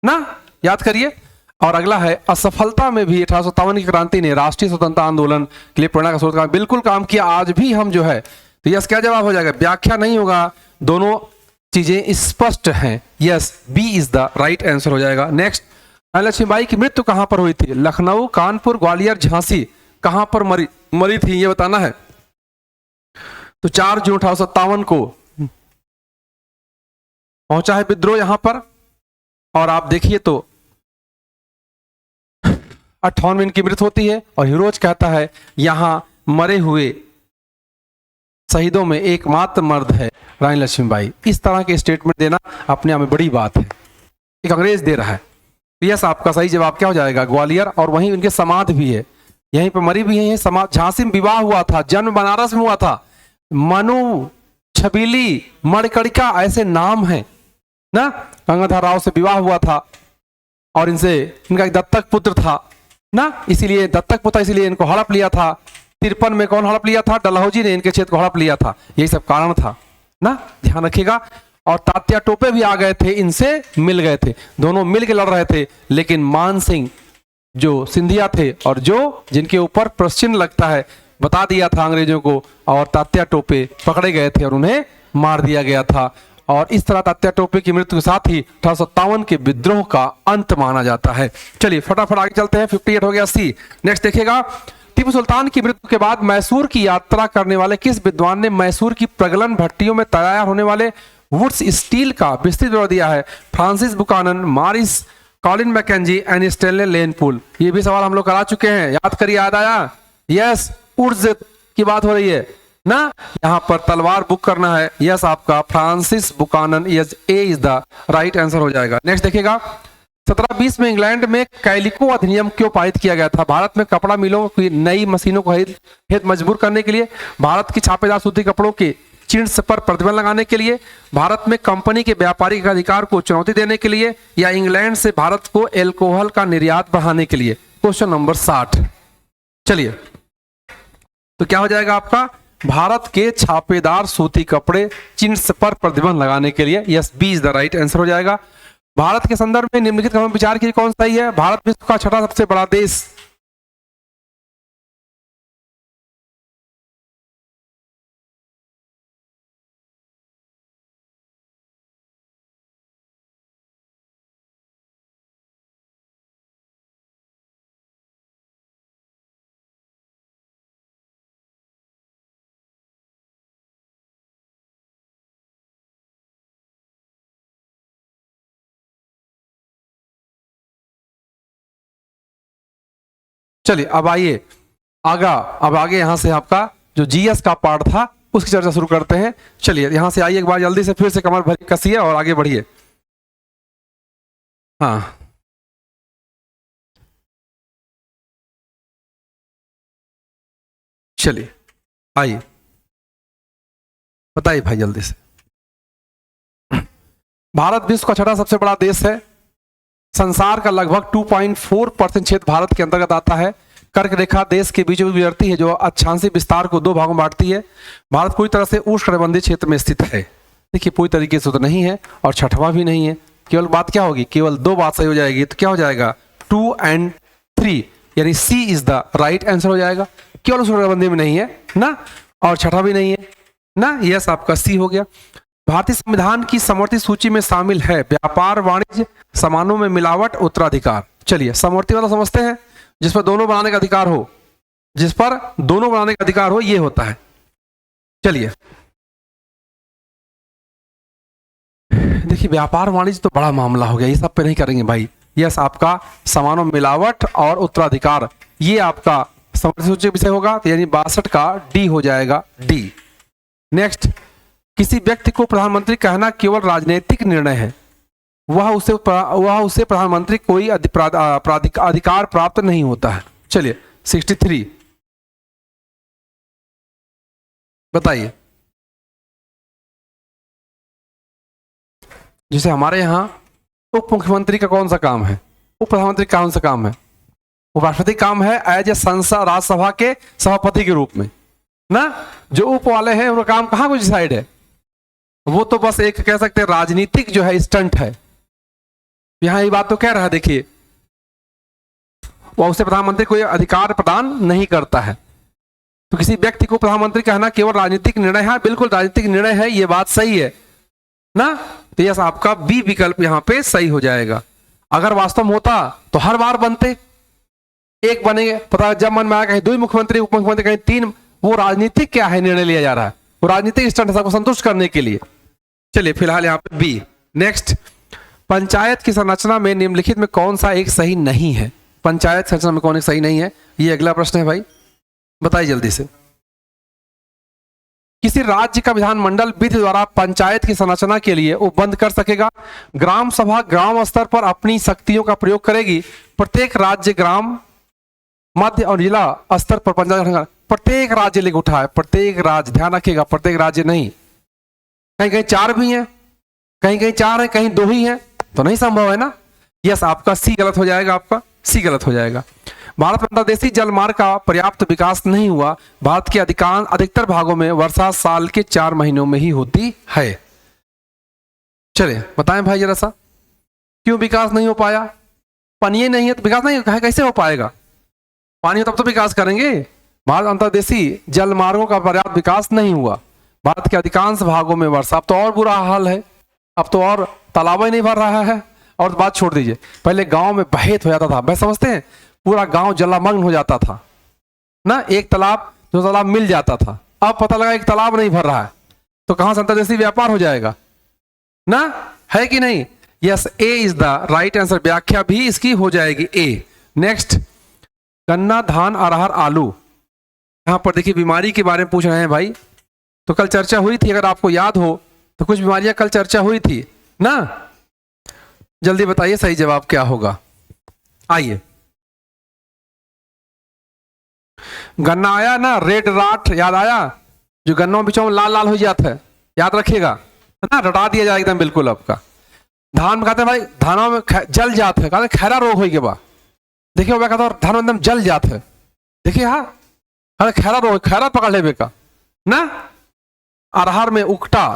Speaker 1: ना, याद करिए। और अगला है, असफलता में भी 1857 की क्रांति ने राष्ट्रीय स्वतंत्रता आंदोलन के लिए प्रेरणा का स्रोत का बिल्कुल काम किया, आज भी हम जो है। तो यस क्या जवाब हो जाएगा? व्याख्या नहीं होगा, दोनों चीजें स्पष्ट हैं। Yes, B is the right answer हो जाएगा। नेक्स्ट, लक्ष्मीबाई की मृत्यु कहां पर हुई थी? लखनऊ, कानपुर, ग्वालियर, झांसी, कहां पर मरी थी ये बताना है। तो 4 जून 1857 को पहुंचा है विद्रोह यहां पर, और आप देखिए तो 58 इनकी मृत्यु होती है, और हीरोज कहता है यहां मरे हुए शहीदों में एकमात्र मर्द है रानी लक्ष्मीबाई। इस तरह के स्टेटमेंट देना अपने आप में बड़ी बात है, एक अंग्रेज दे रहा है। यस, आपका सही जवाब क्या हो जाएगा? ग्वालियर, और वहीं उनके समाधि भी है। यहीं पर मरी भी यहीं है। झांसी में विवाह हुआ था, जन्म बनारस में हुआ था। मनु, छबीली, मणिकर्णिका ऐसे नाम हैं ना। गंगाधर राव से विवाह हुआ था और इनका एक दत्तक पुत्र था ना, इसीलिए दत्तक पुत्र, इसीलिए इनको हड़प लिया था। 53 में कौन हड़प लिया था? डलहौजी ने इनके क्षेत्र को हड़प लिया था। यही सब कारण था ना, ध्यान रखिएगा। और तात्या टोपे भी आ गए थे, इनसे मिल गए थे, दोनों मिल के लड़ रहे थे। लेकिन मान सिंह जो सिंधिया थे और जो जिनके ऊपर प्रश्न लगता है, बता दिया था अंग्रेजों को, और तात्या टोपे पकड़े गए थे और उन्हें मार दिया गया था। और इस तरह तात्या टोपे की मृत्यु के साथ ही 1857 के विद्रोह का अंत माना जाता है। चलिए फटाफट आगे चलते हैं। 58 हो गया सी। नेक्स्ट देखिएगा, टीपू सुल्तान की मृत्यु के बाद मैसूर की यात्रा करने वाले किस विद्वान ने मैसूर की प्रगलन भट्टियों में तैयार होने वाले वुड्स स्टील का विस्तृत विवरण दिया है? Francis Buchanan, Maris, Colin Mackenzie and Stanley Lane Poole. ये भी सवाल हम लोग करा चुके हैं, याद करिए। याद आया? यस, वुड्स की बात हो रही है ना। यहां पर तलवार बुक करना है। यस, आपका Francis Buchanan, yes, A is the right answer हो जाएगा। नेक्स्ट देखिएगा, 1720 में इंग्लैंड में कैलिको अधिनियम क्यों पारित किया गया था? भारत में कपड़ा मिलों की नई मशीनों को हेतु मजबूर करने के लिए, भारत की छापेदार सूती कपड़ों के चिन्ह पर प्रतिबंध लगाने के लिए, भारत में कंपनी के व्यापारिक अधिकार को चुनौती देने के लिए, या इंग्लैंड से भारत को एल्कोहल का निर्यात बढ़ाने के लिए? Question number 60। चलिए, तो क्या हो जाएगा आपका? भारत के छापेदार सूती कपड़े चिन्ह पर प्रतिबंध लगाने के लिए। Yes, B is the right answer हो जाएगा। भारत के संदर्भ में निम्नलिखित में विचार कीजिए कौन सही है? भारत विश्व का छठा सबसे बड़ा देश। चलिए अब आइए अब आगे यहां से आपका जो जीएस का पार्ट था उसकी चर्चा शुरू करते हैं। चलिए यहां से आइए एक बार जल्दी से, फिर से कमर भरी कसिए और आगे बढ़िए। हाँ, चलिए आइए बताइए भाई जल्दी से। भारत विश्व का छठा सबसे बड़ा देश है। संसार का लगभग 2.4% क्षेत्र भारत के अंतर्गत आता है। कर्क रेखा देश के बीचों बीच गुजरती है, जो अक्षांशीय विस्तार को दो भागों में बांटती है। भारत पूरी तरह से उष्णकटिबंधीय क्षेत्र में स्थित है। देखिए पूरी तरीके से तो नहीं है और छठवां भी नहीं है। केवल बात क्या होगी? केवल दो बात सही हो जाएगी। तो क्या हो जाएगा? 2 और 3, यानी सी इज द राइट आंसर हो जाएगा। केवल उष्णकटिबंधीय में नहीं है ना, और छठा भी नहीं है ना। यस, आपका सी हो गया। भारतीय संविधान की समवर्ती सूची में शामिल है व्यापार, वाणिज्य, सामानों में मिलावट, उत्तराधिकार। चलिए समवर्ती वाला समझते हैं, जिस पर दोनों बनाने का अधिकार हो, जिस पर दोनों बनाने का अधिकार हो, ये होता है। चलिए देखिए, व्यापार वाणिज्य तो बड़ा मामला हो गया, ये सब पे नहीं करेंगे भाई। यस, आपका सामानों में मिलावट और उत्तराधिकार, ये आपका समवर्ती सूची विषय होगा, तो यानी 62 का डी हो जाएगा, डी। नेक्स्ट, किसी व्यक्ति को प्रधानमंत्री कहना केवल राजनीतिक निर्णय है, वह उसे प्रधानमंत्री कोई अधिकार प्राप्त नहीं होता है। चलिए 63 बताइए। जैसे हमारे यहाँ उप मुख्यमंत्री का कौन सा काम है? उप प्रधानमंत्री का कौन सा काम है? उपराष्ट्रपति काम है एज ए संसद, राज्यसभा के सभापति के रूप में ना। जो उप वाले हैं उनका काम कहाँ को डिसाइड है? वो तो बस एक कह सकते हैं राजनीतिक जो है स्टंट है। यहां ये बात तो कह रहा है, देखिए वो उसे प्रधानमंत्री कोई अधिकार प्रदान नहीं करता है। तो किसी व्यक्ति को प्रधानमंत्री कहना केवल राजनीतिक निर्णय है, बिल्कुल राजनीतिक निर्णय है, ये बात सही है ना। तो यस, आपका बी विकल्प यहां पे सही हो जाएगा। अगर वास्तव में होता तो हर बार बनते, एक बनेंगे, पता जब मन में आया कहीं 2 मुख्यमंत्री, उप मुख्यमंत्री कहीं 3, वो राजनीतिक क्या है निर्णय लिया जा रहा है, वो राजनीतिक स्टंट है, सबको संतुष्ट करने के लिए। चलिए फिलहाल यहाँ पे बी। नेक्स्ट, पंचायत की संरचना में निम्नलिखित में कौन सा एक सही नहीं है? पंचायत संरचना में कौन एक सही नहीं है? ये अगला प्रश्न है भाई, बताइए जल्दी से। किसी राज्य का विधानमंडल विधि द्वारा पंचायत की संरचना के लिए उपबंध कर सकेगा। ग्राम सभा ग्राम स्तर पर अपनी शक्तियों का प्रयोग करेगी। प्रत्येक राज्य ग्राम मध्य और जिला स्तर पर पंचायत गठन, प्रत्येक राज्य लेके उठा है, प्रत्येक राज्य, ध्यान रखिएगा, प्रत्येक राज्य नहीं, कहीं कहीं 4 भी हैं, कहीं कहीं 4 है, कहीं 2 ही है, तो नहीं संभव है ना। यस, आपका सी गलत हो जाएगा, आपका सी गलत हो जाएगा। भारत में अंतर्देशीय जल मार्ग का पर्याप्त विकास नहीं हुआ। भारत के अधिकतर भागों में वर्षा साल के 4 महीनों में ही होती है। चलिए बताएं भाई जरा सा, क्यों विकास नहीं हो पाया? पानी नहीं है तो विकास नहीं है, कैसे हो पाएगा? पानी हो तब तो विकास करेंगे। भारत अंतर्देशीय जल मार्गों का पर्याप्त विकास नहीं हुआ। भारत के अधिकांश भागों में वर्षा, अब तो और बुरा हाल है, अब तो और तालाब ही नहीं भर रहा है। और बात छोड़ दीजिए, पहले गांव में बहेत हो जाता था, वह समझते हैं, पूरा गांव जलमग्न हो जाता था ना, एक तालाब दो तालाब मिल जाता था। अब पता लगा एक तालाब नहीं भर रहा है, तो कहां से अंतर्देशीय व्यापार हो जाएगा ना, है कि नहीं? Yes, A is the right answer, व्याख्या भी इसकी हो जाएगी ए। नेक्स्ट, गन्ना, धान, अरहर, आलू, यहां पर देखिए बीमारी के बारे में पूछ रहे हैं भाई, तो कल चर्चा हुई थी, अगर आपको याद हो तो कुछ बीमारियां कल चर्चा हुई थी ना। जल्दी बताइए सही जवाब क्या होगा। आइए, गन्ना आया ना, रेड राट याद आया, जो गन्नों बीचों में लाल लाल हो जाता है, याद रखिएगा ना, रटा दिया जाएगा एकदम बिल्कुल आपका। धान में कहते हैं भाई, धानों में जल जात है, कहते खैरा रोग हो गया बा, देखिए वो कहता है धान एकदम जल जात है, देखिए हाँ, अरे खैरा रोग, खैरा पकड़ ले बेका ना। अरहर में उकटा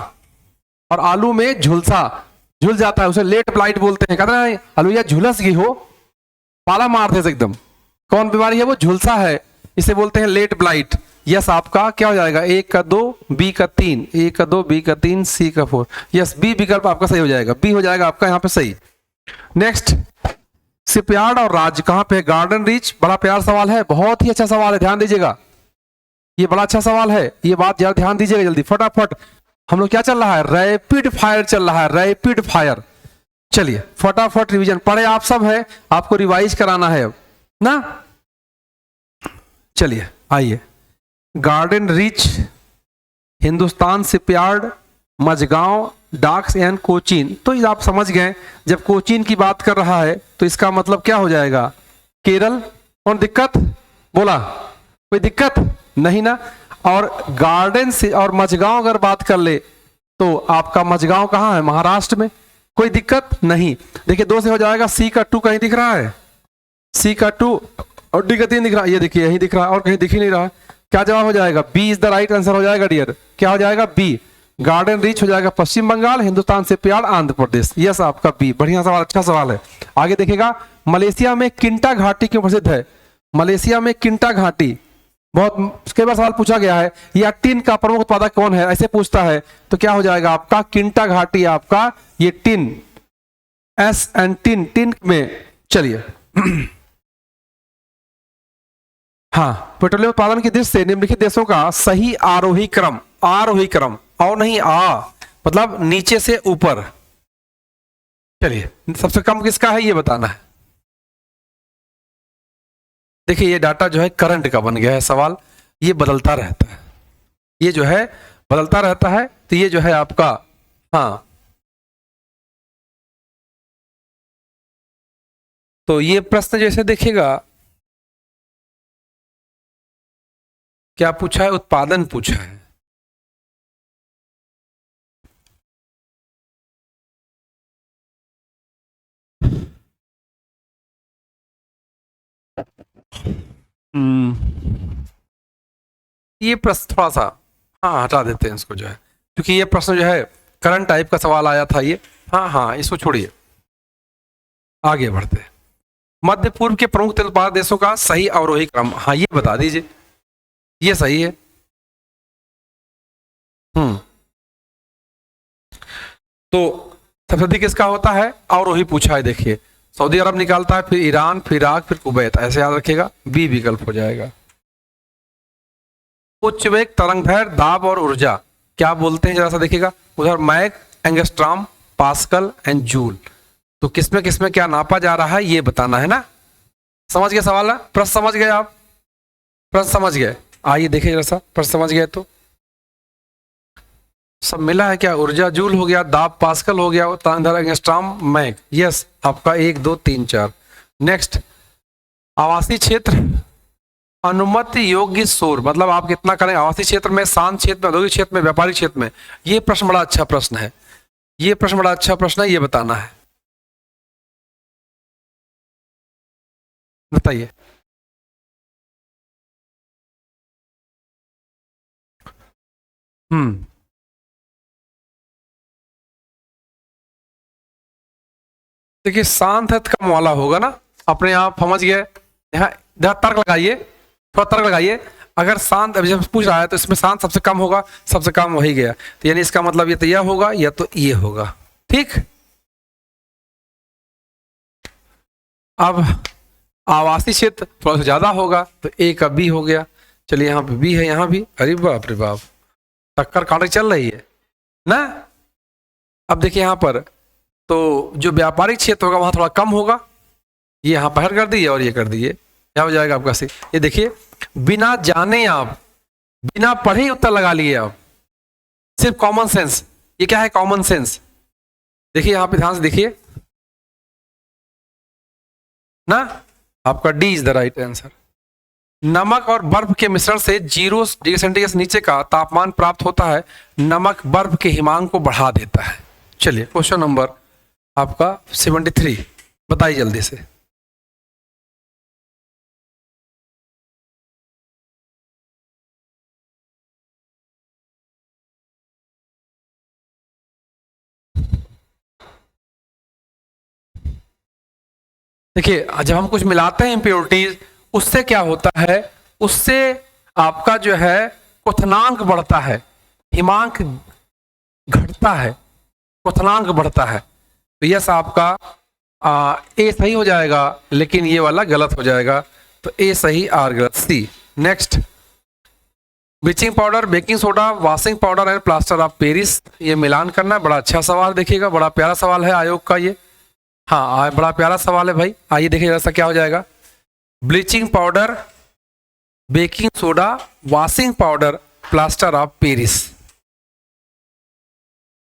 Speaker 1: और आलू में झुलसा, झुल जाता है, उसे लेट ब्लाइट बोलते हैं, कहते हैं आलू या झुलस गई हो, पाला मारते से एकदम। कौन बीमारी है वो? झुलसा है, इसे बोलते हैं लेट ब्लाइट। यस, आपका क्या हो जाएगा? 1 का 2, बी का 3, 1 का 2, बी का 3, सी का 4। यस, बी विकल्प आपका सही हो जाएगा, बी हो जाएगा आपका यहाँ पे सही। नेक्स्ट, शिपयार्ड और राज्य कहाँ पे है? गार्डन रीच, बड़ा प्यार सवाल है, बहुत ही अच्छा सवाल है, ध्यान दीजिएगा, ये बड़ा अच्छा सवाल है, ये बात जरा ध्यान दीजिएगा जल्दी फटाफट। हम लोग क्या चल रहा है? रैपिड फायर चल रहा है, रैपिड फायर। चलिए फटाफट रिवीजन, पढ़े आप सब है, आपको रिवाइज कराना है अब ना। चलिए आइए, Garden Reach, Hindustan Shipyard, Mazagon, docks and Cochin, तो ये आप समझ गए, जब कोचीन की बात कर रहा है तो इसका मतलब क्या हो जाएगा? केरल। कौन दिक्कत बोला? कोई दिक्कत नहीं ना। और गार्डन से और मझगांव अगर बात कर ले तो आपका मझगांव कहाँ है? महाराष्ट्र में, कोई दिक्कत नहीं। देखिए 2 से हो जाएगा, सी का 2 कहीं दिख रहा है, सी का 2 और डी का 3 दिख रहा है, ये देखिए यही दिख रहा है और कहीं दिख ही नहीं रहा। क्या जवाब हो जाएगा? B is the right answer हो जाएगा डियर, क्या हो जाएगा? बी। गार्डन रीच हो जाएगा पश्चिम बंगाल, हिंदुस्तान शिपयार्ड आंध्र प्रदेश। यस, आपका बी, बढ़िया सवाल, अच्छा सवाल है। आगे देखिएगा, मलेशिया में किंटा घाटी क्यों प्रसिद्ध है? मलेशिया में किंटा घाटी, बहुत कई बार सवाल पूछा गया है, या टिन का प्रमुख उत्पादक कौन है, ऐसे पूछता है, तो क्या हो जाएगा आपका? किंटा घाटी आपका, ये tin, S and tin, tin में। चलिए हाँ, पेट्रोलियम उत्पादन की दृष्टि से निम्नलिखित देशों का सही आरोही क्रम, आरोही क्रम और नहीं आ, मतलब नीचे से ऊपर। चलिए सबसे कम किसका है ये बताना है। देखिए ये डाटा जो है करंट का बन गया है सवाल, ये बदलता रहता है, ये जो है बदलता रहता है, तो ये जो है आपका, हाँ तो ये प्रश्न जैसे देखिएगा, क्या पूछा है? उत्पादन पूछा है। ये प्रश्न थोड़ा सा, हाँ हटा देते हैं इसको जो है, क्योंकि ये प्रश्न जो है करंट टाइप का सवाल आया था ये, हाँ हाँ इसको छोड़िए, आगे बढ़ते हैं। मध्य पूर्व के प्रमुख तेल उत्पादक देशों का सही अवरोही क्रम, हाँ ये बता दीजिए, ये सही है। तो सबसे अधिक किसका होता है? अवरोही पूछा है, देखिए सऊदी अरब निकालता है, फिर ईरान, फिर इराक, फिर कुवैत, ऐसे याद रखिएगा, बी विकल्प हो जाएगा। उच्च वेग, तरंग दैर्घ्य, दाब और ऊर्जा क्या बोलते हैं जरा सा देखिएगा, उधर Mach, angstrom, pascal and joule, तो किसमें क्या नापा जा रहा है ये बताना है ना। समझ गए सवाल है? प्रश्न समझ गए आप? प्रश्न समझ गए? आइए देखिए जरा सा, प्रश्न समझ गए तो सब मिला है क्या? ऊर्जा जूल हो गया, दाब पास्कल हो गया, एंगस्ट्रॉम, मैक। यस आपका 1 2 3 4। नेक्स्ट, आवासीय क्षेत्र अनुमति योग्य शोर मतलब आप कितना करें आवासीय क्षेत्र में, शांत क्षेत्र में, औद्योगिक क्षेत्र में, व्यापारिक क्षेत्र में। ये प्रश्न बड़ा अच्छा प्रश्न है, ये प्रश्न बड़ा अच्छा प्रश्न है, ये बताना है। बताइए। हम्म। देखिए शांत है तो कम वाला होगा ना, अपने आप समझ गए। यहाँ इधर तर्क लगाइए, थोड़ा तर्क लगाइए। अगर शांत अभी जब पूछ रहा है तो इसमें शांत सबसे कम होगा, सबसे कम वही गया, तो यानी इसका मतलब ये तो यह होगा या तो ये होगा। ठीक। अब आवासीय क्षेत्र थोड़ा सा ज्यादा होगा तो ए का बी हो गया। चलिए यहाँ पे बी है, यहाँ भी, अरे बाप रे बाप, टक्कर काटे चल रही है ना। अब देखिए यहाँ पर तो जो व्यापारिक क्षेत्र होगा वहां थोड़ा कम होगा, ये यहाँ पहर कर दिए और ये कर दिए, क्या हो जाएगा आपका सी। ये देखिए बिना जाने आप, बिना पढ़े ही उत्तर लगा लिए आप, सिर्फ कॉमन सेंस। ये क्या है, कॉमन सेंस। देखिए यहाँ पे ध्यान से देखिए ना, आपका D is the right answer. नमक और बर्फ के मिश्रण से 0 डिग्री सेंटीग्रेड से नीचे का तापमान प्राप्त होता है। नमक बर्फ के हिमांक को बढ़ा देता है। चलिए क्वेश्चन नंबर आपका 73, बताइए जल्दी से। देखिए जब हम कुछ मिलाते हैं इम्प्योरिटीज, उससे क्या होता है, उससे आपका जो है क्वथनांक बढ़ता है, हिमांक घटता है, क्वथनांक बढ़ता है। तो यस आपका ए सही हो जाएगा, लेकिन ये वाला गलत हो जाएगा। तो ए सही, आर गलत, C. Next, bleaching powder, baking soda, washing powder and plaster of Paris, ये मिलान करना है। बड़ा अच्छा सवाल, देखिएगा बड़ा प्यारा सवाल है आयोग का ये। हाँ बड़ा प्यारा सवाल है भाई। आइए देखिए जैसा क्या हो जाएगा। Bleaching powder, baking soda, washing powder, plaster of Paris.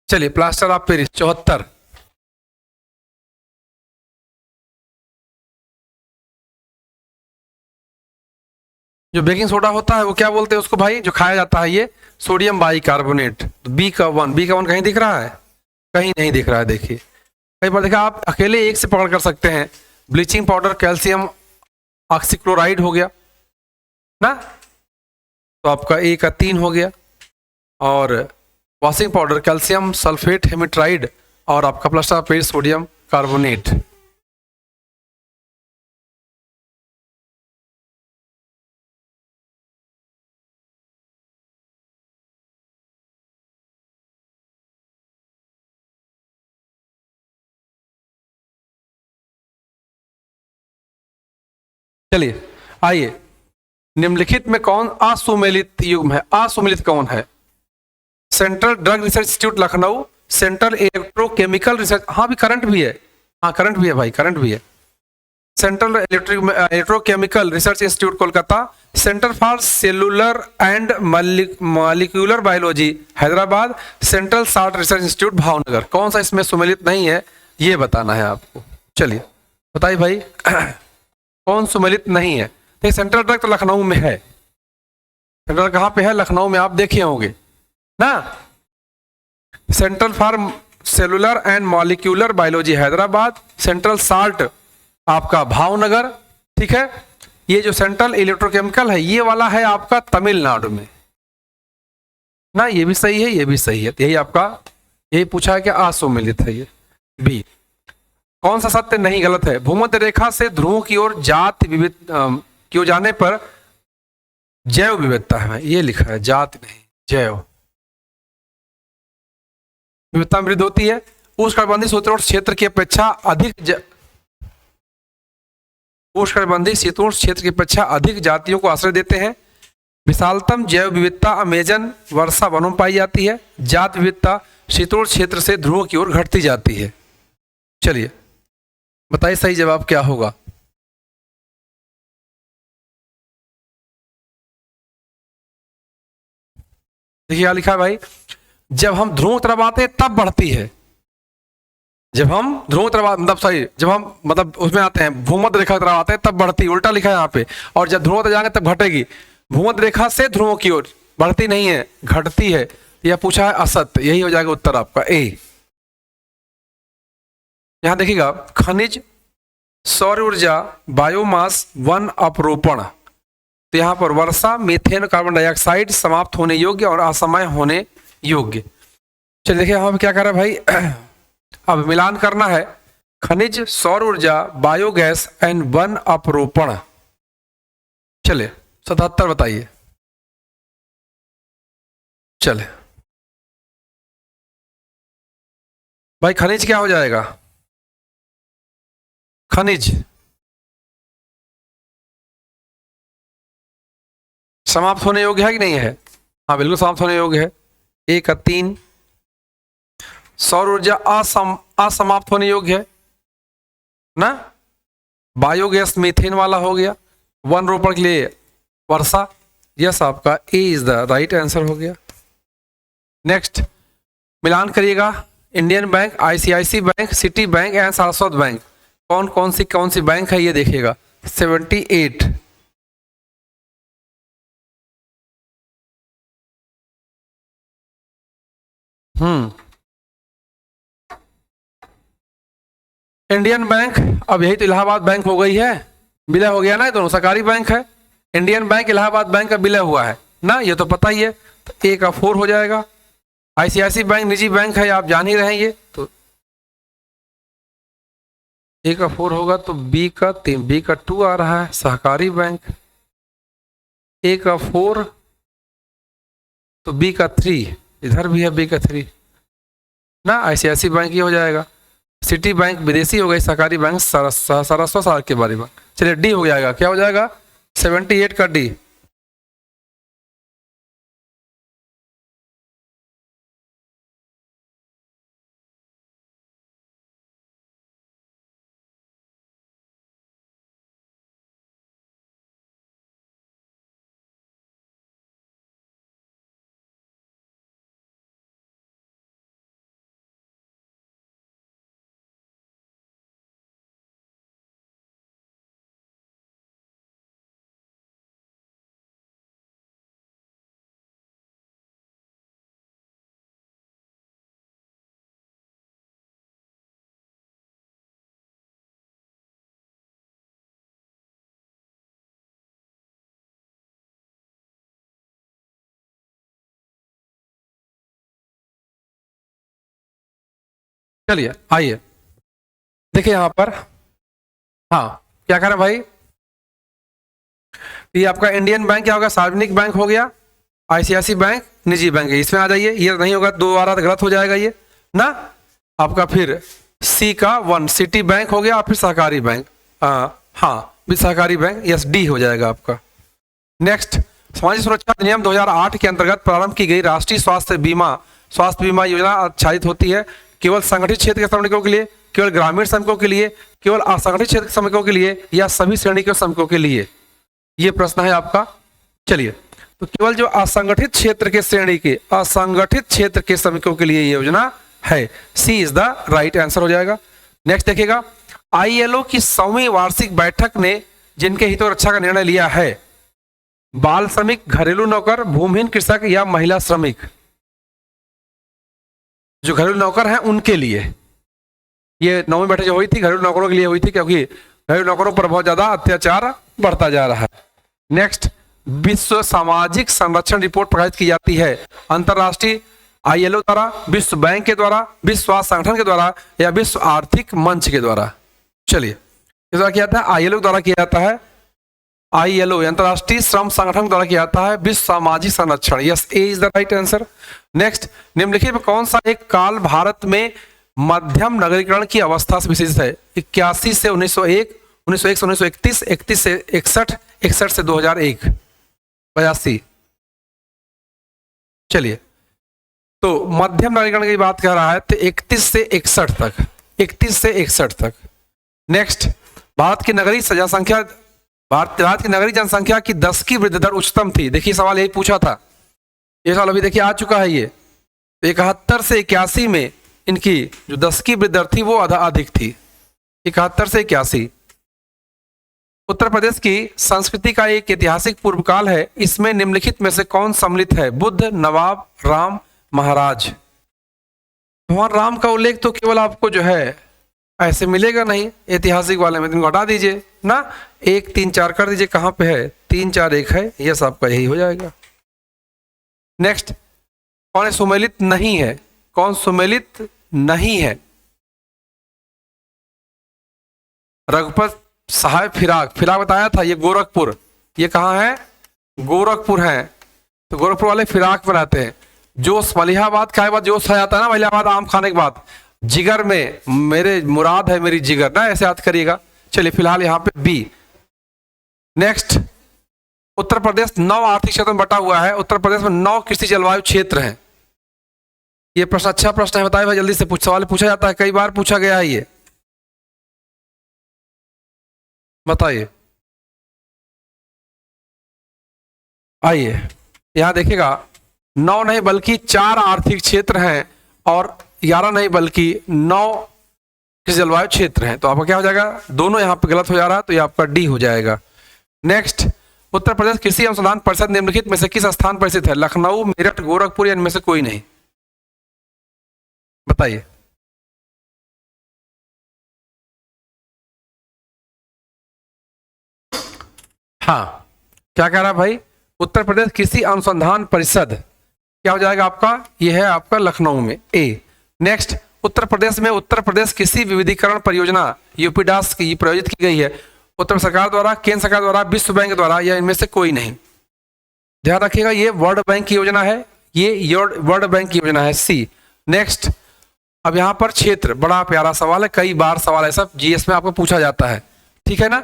Speaker 1: चलिए प्लास्टर ऑफ पेरिस 74। जो बेकिंग सोडा होता है वो क्या बोलते हैं उसको भाई, जो खाया जाता है, ये सोडियम बाइकार्बोनेट। तो बी का वन कहीं दिख रहा है, कहीं नहीं दिख रहा है। देखिए कई बार देखा आप अकेले एक से पकड़ कर सकते हैं। ब्लीचिंग पाउडर कैल्शियम ऑक्सीक्लोराइड हो गया ना, तो आपका ए का 3 हो गया। और वॉशिंग पाउडर कैल्शियम सल्फेट हेमिट्राइड, और आपका plaster of Paris sodium carbonate. चलिए आइए, निम्नलिखित में कौन असुमेलित युग्म है। असुमेलित कौन है, central drug research institute Lucknow, central electrochemical research, हाँ भी करंट भी है, हाँ करंट भी है भाई, करंट भी है। Central electrochemical research institute Kolkata, centre for cellular and molecular biology Hyderabad, central salt research institute Bhavnagar. कौन सा इसमें सुमेलित नहीं है ये बताना है आपको। चलिए बताइए भाई कौन सुमेलित नहीं है। तो सेंट्रल ड्रग तो लखनऊ में है, सेंट्रल कहाँ पे है, लखनऊ में, आप देखे होंगे ना। Central for cellular and molecular biology Hyderabad, central salt आपका भावनगर। ठीक है, ये जो सेंट्रल इलेक्ट्रोकेमिकल है ये वाला है आपका तमिलनाडु में ना। ये भी सही है, ये भी सही है, यही आपका, यही पूछा है कि असुमेलित है ये बी। कौन सा सत्य नहीं गलत है, भूमध्य रेखा से ध्रुवों की ओर जाति विविध की ओर जाने पर जैव विविधता है, ये लिखा है, जाति नहीं जैव विविधता वृद्धि होती है। उष्णकटिबंधीय शीतोष्ण क्षेत्र की अपेक्षा अधिक उष्णकटिबंधीय शीतोष्ण क्षेत्र की अपेक्षा अधिक जातियों को आश्रय देते हैं। विशालतम जैव विविधता अमेजन वर्षा वनों में पाई जाती है। जाति विविधता शीतोष्ण क्षेत्र से ध्रुवों की ओर घटती जाती है। चलिए बताइए सही जवाब क्या होगा। देखिए क्या लिखा है भाई, जब हम ध्रुव तरफ आते हैं तब बढ़ती है, जब हम ध्रुव तरफ मतलब सॉरी जब हम मतलब उसमें आते हैं भूमध्य रेखा की तरफ आते हैं तब बढ़ती, उल्टा लिखा है यहाँ पे। और जब ध्रुव तरफ जाएंगे तब घटेगी। भूमध्य रेखा से ध्रुवों की ओर बढ़ती नहीं है, घटती है। यह पूछा है असत्य, यही हो जाएगा उत्तर आपका ए। यहां देखिएगा खनिज, सौर ऊर्जा, बायोमास, वन अपरोपण। तो यहां पर वर्षा, मीथेन, कार्बन डाइऑक्साइड समाप्त होने योग्य और असमय होने योग्य। चलिए देखिए यहाँ पे क्या कर रहा है भाई, अब मिलान करना है। खनिज, सौर ऊर्जा, बायोगैस एंड वन अपरोपण। चले 77 बताइए। चले भाई खनिज क्या हो जाएगा? खनिज समाप्त होने योग्य है कि नहीं है? हाँ बिल्कुल समाप्त होने योग्य है। 1 का 3। सौर ऊर्जा असमाप्त होने योग्य है ना। बायोगैस मीथेन वाला हो गया। वन रोपण के लिए वर्षा। यस आपका A is the right answer हो गया। नेक्स्ट मिलान करिएगा। Indian bank, ICIC bank, Citi bank and Saraswat bank. कौन सी बैंक है ये देखिएगा। 78। इंडियन बैंक, अब यही तो इलाहाबाद बैंक हो गई है, विलय हो गया ना, ये दोनों सरकारी बैंक है। इंडियन बैंक इलाहाबाद बैंक का विलय हुआ है ना, ये तो पता ही है। तो ए का 4 हो जाएगा। आईसीआईसी बैंक निजी बैंक है, आप जान ही रहे हैं ये तो। ए का 4 होगा तो बी का 3, बी का 2 आ रहा है सहकारी बैंक। ए का 4 तो बी का 3, इधर भी है बी का 3 ना, आईसीआईसी बैंक ये हो जाएगा। सिटी बैंक विदेशी हो गई, सरकारी बैंक सरस्वत साहब के बारे में। चलिए डी हो जाएगा, क्या हो जाएगा? 78 का डी। चलिए आइए देखिए यहां पर। हाँ क्या कह रहे हैं भाई, ये आपका इंडियन बैंक क्या होगा? सार्वजनिक बैंक हो गया। आईसीआईसी बैंक निजी बैंक है, इसमें आ जाइए। ये नहीं होगा, दोबारा गलत हो जाएगा ये ना। आपका फिर सी का 1 सिटी बैंक हो गया, और फिर सहकारी बैंक। हाँ भी सहकारी बैंक, यस डी हो जाएगा आपका। नेक्स्ट सामाजिक सुरक्षा अधिनियम 2008 के अंतर्गत प्रारंभ की गई राष्ट्रीय स्वास्थ्य बीमा योजना आच्छादित होती है केवल संगठित क्षेत्र के श्रमिकों के लिए, केवल ग्रामीण श्रमिकों के लिए, केवल असंगठित क्षेत्र के श्रमिकों के लिए, या सभी श्रेणी के श्रमिकों के लिए? ये प्रश्न है आपका। चलिए तो केवल जो असंगठित क्षेत्र के श्रेणी के, असंगठित क्षेत्र के श्रमिकों के लिए ये योजना है। सी इज द राइट आंसर हो जाएगा। नेक्स्ट देखिएगा, आईएलओ की 100वीं वार्षिक बैठक ने जिनके हितों रक्षा का निर्णय लिया है, बाल श्रमिक, घरेलू नौकर, भूमिहीन कृषक या महिला श्रमिक। जो घरेलू नौकर हैं उनके लिए ये 9वीं बैठक जो हुई थी, घरेलू नौकरों के लिए हुई थी, क्योंकि घरेलू नौकरों पर बहुत ज्यादा अत्याचार बढ़ता जा रहा है। नेक्स्ट, विश्व सामाजिक संरक्षण रिपोर्ट प्रकाशित की जाती है अंतरराष्ट्रीय आईएलओ द्वारा, विश्व बैंक के द्वारा, विश्व स्वास्थ्य संगठन के द्वारा, या विश्व आर्थिक मंच के द्वारा? चलिए किस द्वारा किया जाता है? आईएलओ द्वारा किया जाता है। आईएलओ अंतरराष्ट्रीय श्रम संगठन द्वारा किया जाता है विश्व सामाजिक संरक्षण। Yes A is the right answer. Next, निम्नलिखित में कौन सा एक काल भारत में मध्यम नगरीकरण की अवस्था से विशेष है? 81 से 1901, 1901 से 1931, 31 से 61, 61 से 2001, 82। चलिए तो मध्यम नगरीकरण की बात कर रहा है तो 31 से 61 तक, 31 से 61 तक। नेक्स्ट, भारत की नगरीय जनसंख्या, भारत की नगरीय जनसंख्या की 10 की वृद्धि दर उच्चतम थी। देखिए सवाल यही पूछा था, ये सवाल अभी देखिए आ चुका है। ये 71 से 81 में इनकी जो 10 की वृद्धि दर थी वो अधिक थी, 71 से 81। उत्तर प्रदेश की संस्कृति का एक ऐतिहासिक पूर्व काल है, इसमें निम्नलिखित में से कौन सम्मिलित है? बुद्ध, नवाब, राम, महाराज। भगवान राम का उल्लेख तो केवल आपको जो है ऐसे मिलेगा नहीं, ऐतिहासिक वाले में तुम हटा दीजिए ना, 1 3 4 कर दीजिए, कहां पे है? 3 4 1 है, यस आपका यही हो जाएगा। नेक्स्ट, कौन सुमेलित नहीं है? कौन सुमेलित नहीं है? रघुपत, साहब, फिराक। फिराक बताया था, ये गोरखपुर, ये कहाँ है? गोरखपुर है। तो गोरखपुर वाले फिराक बनाते हैं। जोश, मलिहाबाद का बाद जोश आ जाता है ना, मलिहाबाद आम खाने के बाद, जिगर में मेरे मुराद है मेरी जिगर ना, ऐसे याद करिएगा। चलिए फिलहाल यहाँ पे बी। नेक्स्ट, उत्तर प्रदेश 9 आर्थिक क्षेत्र में बटा हुआ है। उत्तर प्रदेश में 9 कृषि जलवायु क्षेत्र हैं। ये प्रश्न अच्छा प्रश्न है, बताइए भाई जल्दी से, सवाल पूछा जाता है, कई बार पूछा गया है ये, बताइए। आइए यहां देखिएगा, 9 नहीं बल्कि 4 आर्थिक क्षेत्र हैं और 11 नहीं बल्कि 9 कृषि जलवायु क्षेत्र हैं। तो आपका क्या हो जाएगा? दोनों यहां पे गलत हो जा रहा है, तो ये आपका डी हो जाएगा। नेक्स्ट, उत्तर प्रदेश कृषि अनुसंधान परिषद निम्नलिखित में से किस स्थान पर स्थित है? लखनऊ, मेरठ, गोरखपुर या इनमें से कोई नहीं? बताइए। हाँ, क्या कह रहा है भाई? उत्तर प्रदेश कृषि अनुसंधान परिषद क्या हो जाएगा आपका? यह है आपका लखनऊ में, ए। नेक्स्ट, उत्तर प्रदेश में उत्तर प्रदेश कृषि विविधीकरण परियोजना यूपीडास की प्रायोजित की गई है। उत्तर सरकार द्वारा, केंद्र सरकार द्वारा, विश्व बैंक द्वारा या इनमें से कोई नहीं? ध्यान रखिएगा, ये वर्ल्ड बैंक की योजना है, ये वर्ल्ड बैंक की योजना है, सी। नेक्स्ट, अब यहां पर क्षेत्र, बड़ा प्यारा सवाल है, कई बार सवाल ऐसा जीएस में आपको पूछा जाता है, ठीक है ना।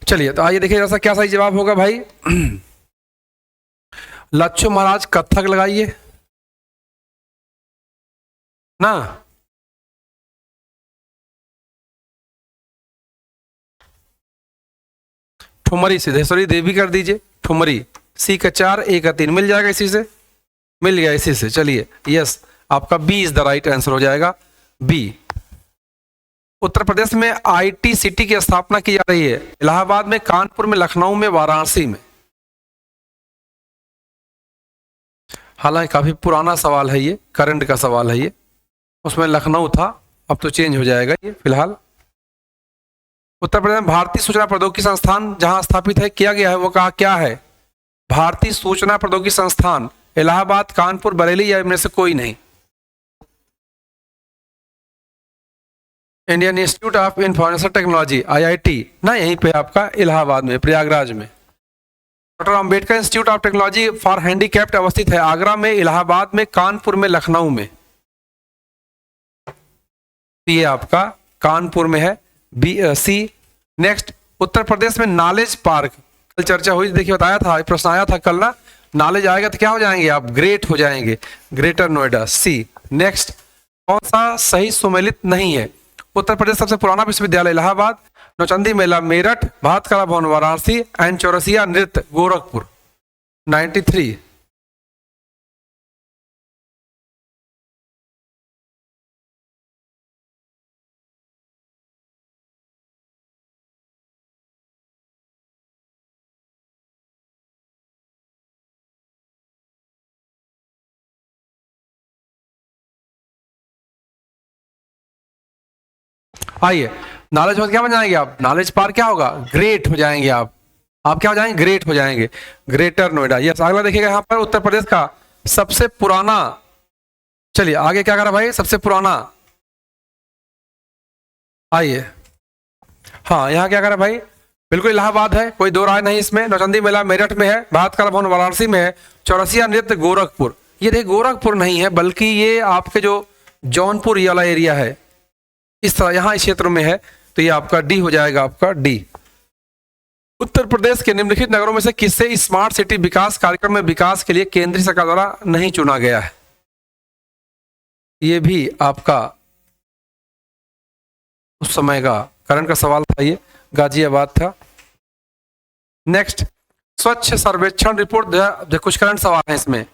Speaker 1: चलिए तो आइए देखिए जैसा क्या सही जवाब होगा भाई। लच्छू महाराज कत्थक लगाइए ना। ठुमरी सिद्धेश्वरी देवी कर दीजिए, ठुमरी, सी का 4 ए का 3 मिल जाएगा, इसी से मिल गया, इसी से। चलिए यस, आपका B is the right answer हो जाएगा, बी। उत्तर प्रदेश में आईटी सिटी की स्थापना की जा रही है। इलाहाबाद में, कानपुर में, लखनऊ में, वाराणसी में। हालांकि काफी पुराना सवाल है ये, करंट का सवाल है ये, उसमें लखनऊ था, अब तो चेंज हो जाएगा ये फिलहाल। उत्तर प्रदेश में भारतीय सूचना प्रौद्योगिकी संस्थान जहां स्थापित है, किया गया है, वो कहा क्या है? भारतीय सूचना प्रौद्योगिकी संस्थान, इलाहाबाद, कानपुर, बरेली या इनमें से कोई नहीं? Indian institute of information technology, IIT ना, यहीं पे आपका इलाहाबाद में, प्रयागराज में। Doctor Ambedkar institute of technology for handicapped अवस्थित है, आगरा में, इलाहाबाद में, कानपुर में, लखनऊ में। ये आपका कानपुर में है, बी, सी। नेक्स्ट, उत्तर प्रदेश में नॉलेज पार्क, कल चर्चा हुई, देखिए बताया था, प्रश्न आया था कल ना, नॉलेज आएगा तो क्या हो जाएंगे आप? ग्रेट हो जाएंगे, ग्रेटर नोएडा, सी। नेक्स्ट, कौन सा सही सुमेलित नहीं है? उत्तर प्रदेश सबसे पुराना विश्वविद्यालय इलाहाबाद, नौचंदी मेला मेरठ, भारत कला भवन वाराणसी एंड चौरसिया नृत्य गोरखपुर। 93। आइए, नॉलेज क्या बन जाएंगे आप? नॉलेज पार्क क्या होगा? ग्रेट हो जाएंगे आप क्या हो जाएंगे? ग्रेट हो जाएंगे, ग्रेटर नोएडा। यस, अगला देखिएगा यहाँ पर उत्तर प्रदेश का सबसे पुराना, चलिए आगे क्या करा भाई? सबसे पुराना, आइए, हाँ यहाँ क्या करा भाई? बिल्कुल इलाहाबाद है, कोई दो राय नहीं इसमें। नौचंदी मेला मेरठ में है, भारत कला भवन वाराणसी में है, चौरसिया नृत्य गोरखपुर। ये देखिए गोरखपुर नहीं है, बल्कि ये आपके जो जौनपुर ये वाला एरिया है, इस तरह यहाँ इस क्षेत्र में है, तो ये आपका डी हो जाएगा, आपका डी। उत्तर प्रदेश के निम्नलिखित नगरों में से किसे स्मार्ट सिटी विकास कार्यक्रम में विकास के लिए केंद्रीय सरकार द्वारा नहीं चुना गया है? ये भी आपका उस समय का करंट का सवाल था, ये गाजियाबाद था। नेक्स्ट, स्वच्छ सर्वेक्षण रिपोर्ट, कुछ करंट सवाल है इसमें।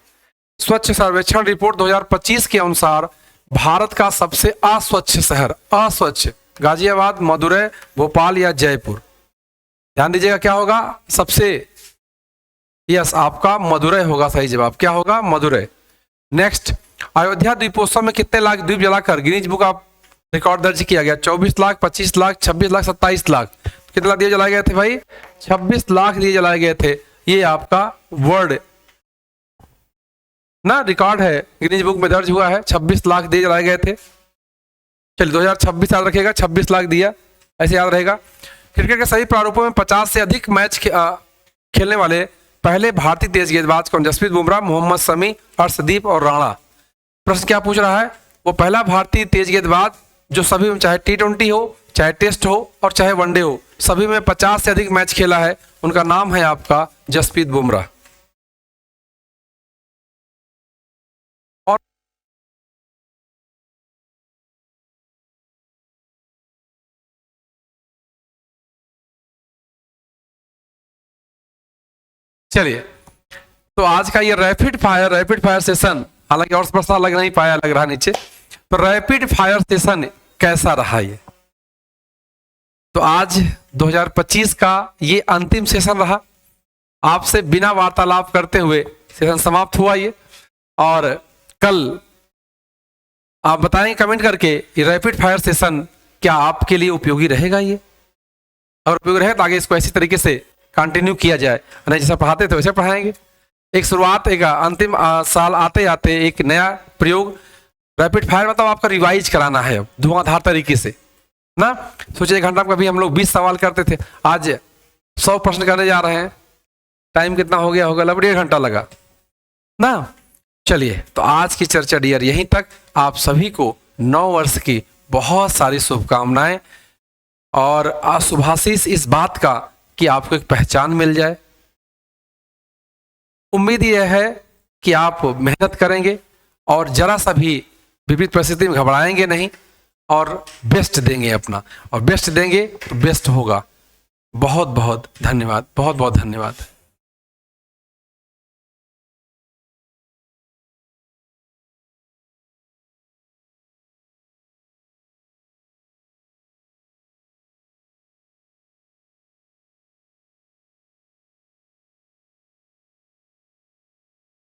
Speaker 1: स्वच्छ सर्वेक्षण रिपोर्ट 2025 के अनुसार भारत का सबसे अस्वच्छ शहर, अस्वच्छ, गाजियाबाद, मदुरै, भोपाल या जयपुर? ध्यान दीजिएगा क्या होगा सबसे, यस आपका मदुरै होगा सही जवाब। क्या होगा? मदुरै। नेक्स्ट, अयोध्या दीपोत्सव में कितने लाख दीप जलाकर गिनीज बुक ऑफ रिकॉर्ड दर्ज किया गया? 24 लाख, 25 लाख, 26 लाख, 27 लाख? कितना दिए जलाए गए थे भाई? 26 लाख दिए जलाए गए थे। ये आपका वर्ल्ड ना रिकॉर्ड है, गिनीज बुक में दर्ज हुआ है। 26 लाख दिए जलाए गए थे। चलिए 2026 याद रखेगा, 26 लाख दिया, ऐसे याद रहेगा। क्रिकेट के सभी प्रारूपों में 50 से अधिक मैच खेलने वाले पहले भारतीय तेज गेंदबाज कौन? जसप्रीत बुमराह, मोहम्मद शमी, अर्शदीप और राणा। प्रश्न क्या पूछ रहा है? वो पहला भारतीय तेज गेंदबाज जो सभी में, चाहे T20 हो, चाहे टेस्ट हो और चाहे वनडे हो, सभी में 50 से अधिक मैच खेला है, उनका नाम है आपका जसप्रीत बुमराह। और चलिए, तो आज का ये रैपिड फायर सेशन, हालांकि और प्रश्न लग नहीं पाया, लग रहा नीचे, तो रैपिड फायर सेशन कैसा रहा ये? तो आज 2025 का ये अंतिम सेशन रहा। आपसे बिना वार्तालाप करते हुए सेशन समाप्त हुआ ये। और कल आप बताएं कमेंट करके ये रैपिड फायर सेशन क्या आपके लिए उपयोगी रहेगा? ये अगर उपयोगी रहे तो आगे इसको ऐसी तरीके से कंटिन्यू किया जाए, नहीं जैसा पढ़ाते थे वैसे पढ़ाएंगे। एक शुरुआत, एक अंतिम साल आते आते एक नया प्रयोग। रैपिड फायर मतलब आपका रिवाइज कराना है अब धुआंधार तरीके से ना। सोचिए 1 घंटा में कभी हम लोग 20 सवाल करते थे, आज 100 प्रश्न करने जा रहे हैं। टाइम कितना हो गया होगा? लगभग 1.5 घंटा लगा ना। चलिए, तो आज की चर्चा डियर यहीं तक। आप सभी को 9 वर्ष की बहुत सारी शुभकामनाएं और शुभाशीष इस बात का कि आपको एक पहचान मिल जाए। उम्मीद यह है कि आप मेहनत करेंगे और जरा सा भी विपरीत परिस्थिति में घबराएंगे नहीं और बेस्ट देंगे अपना, और बेस्ट देंगे तो बेस्ट होगा। बहुत बहुत धन्यवाद, बहुत बहुत धन्यवाद।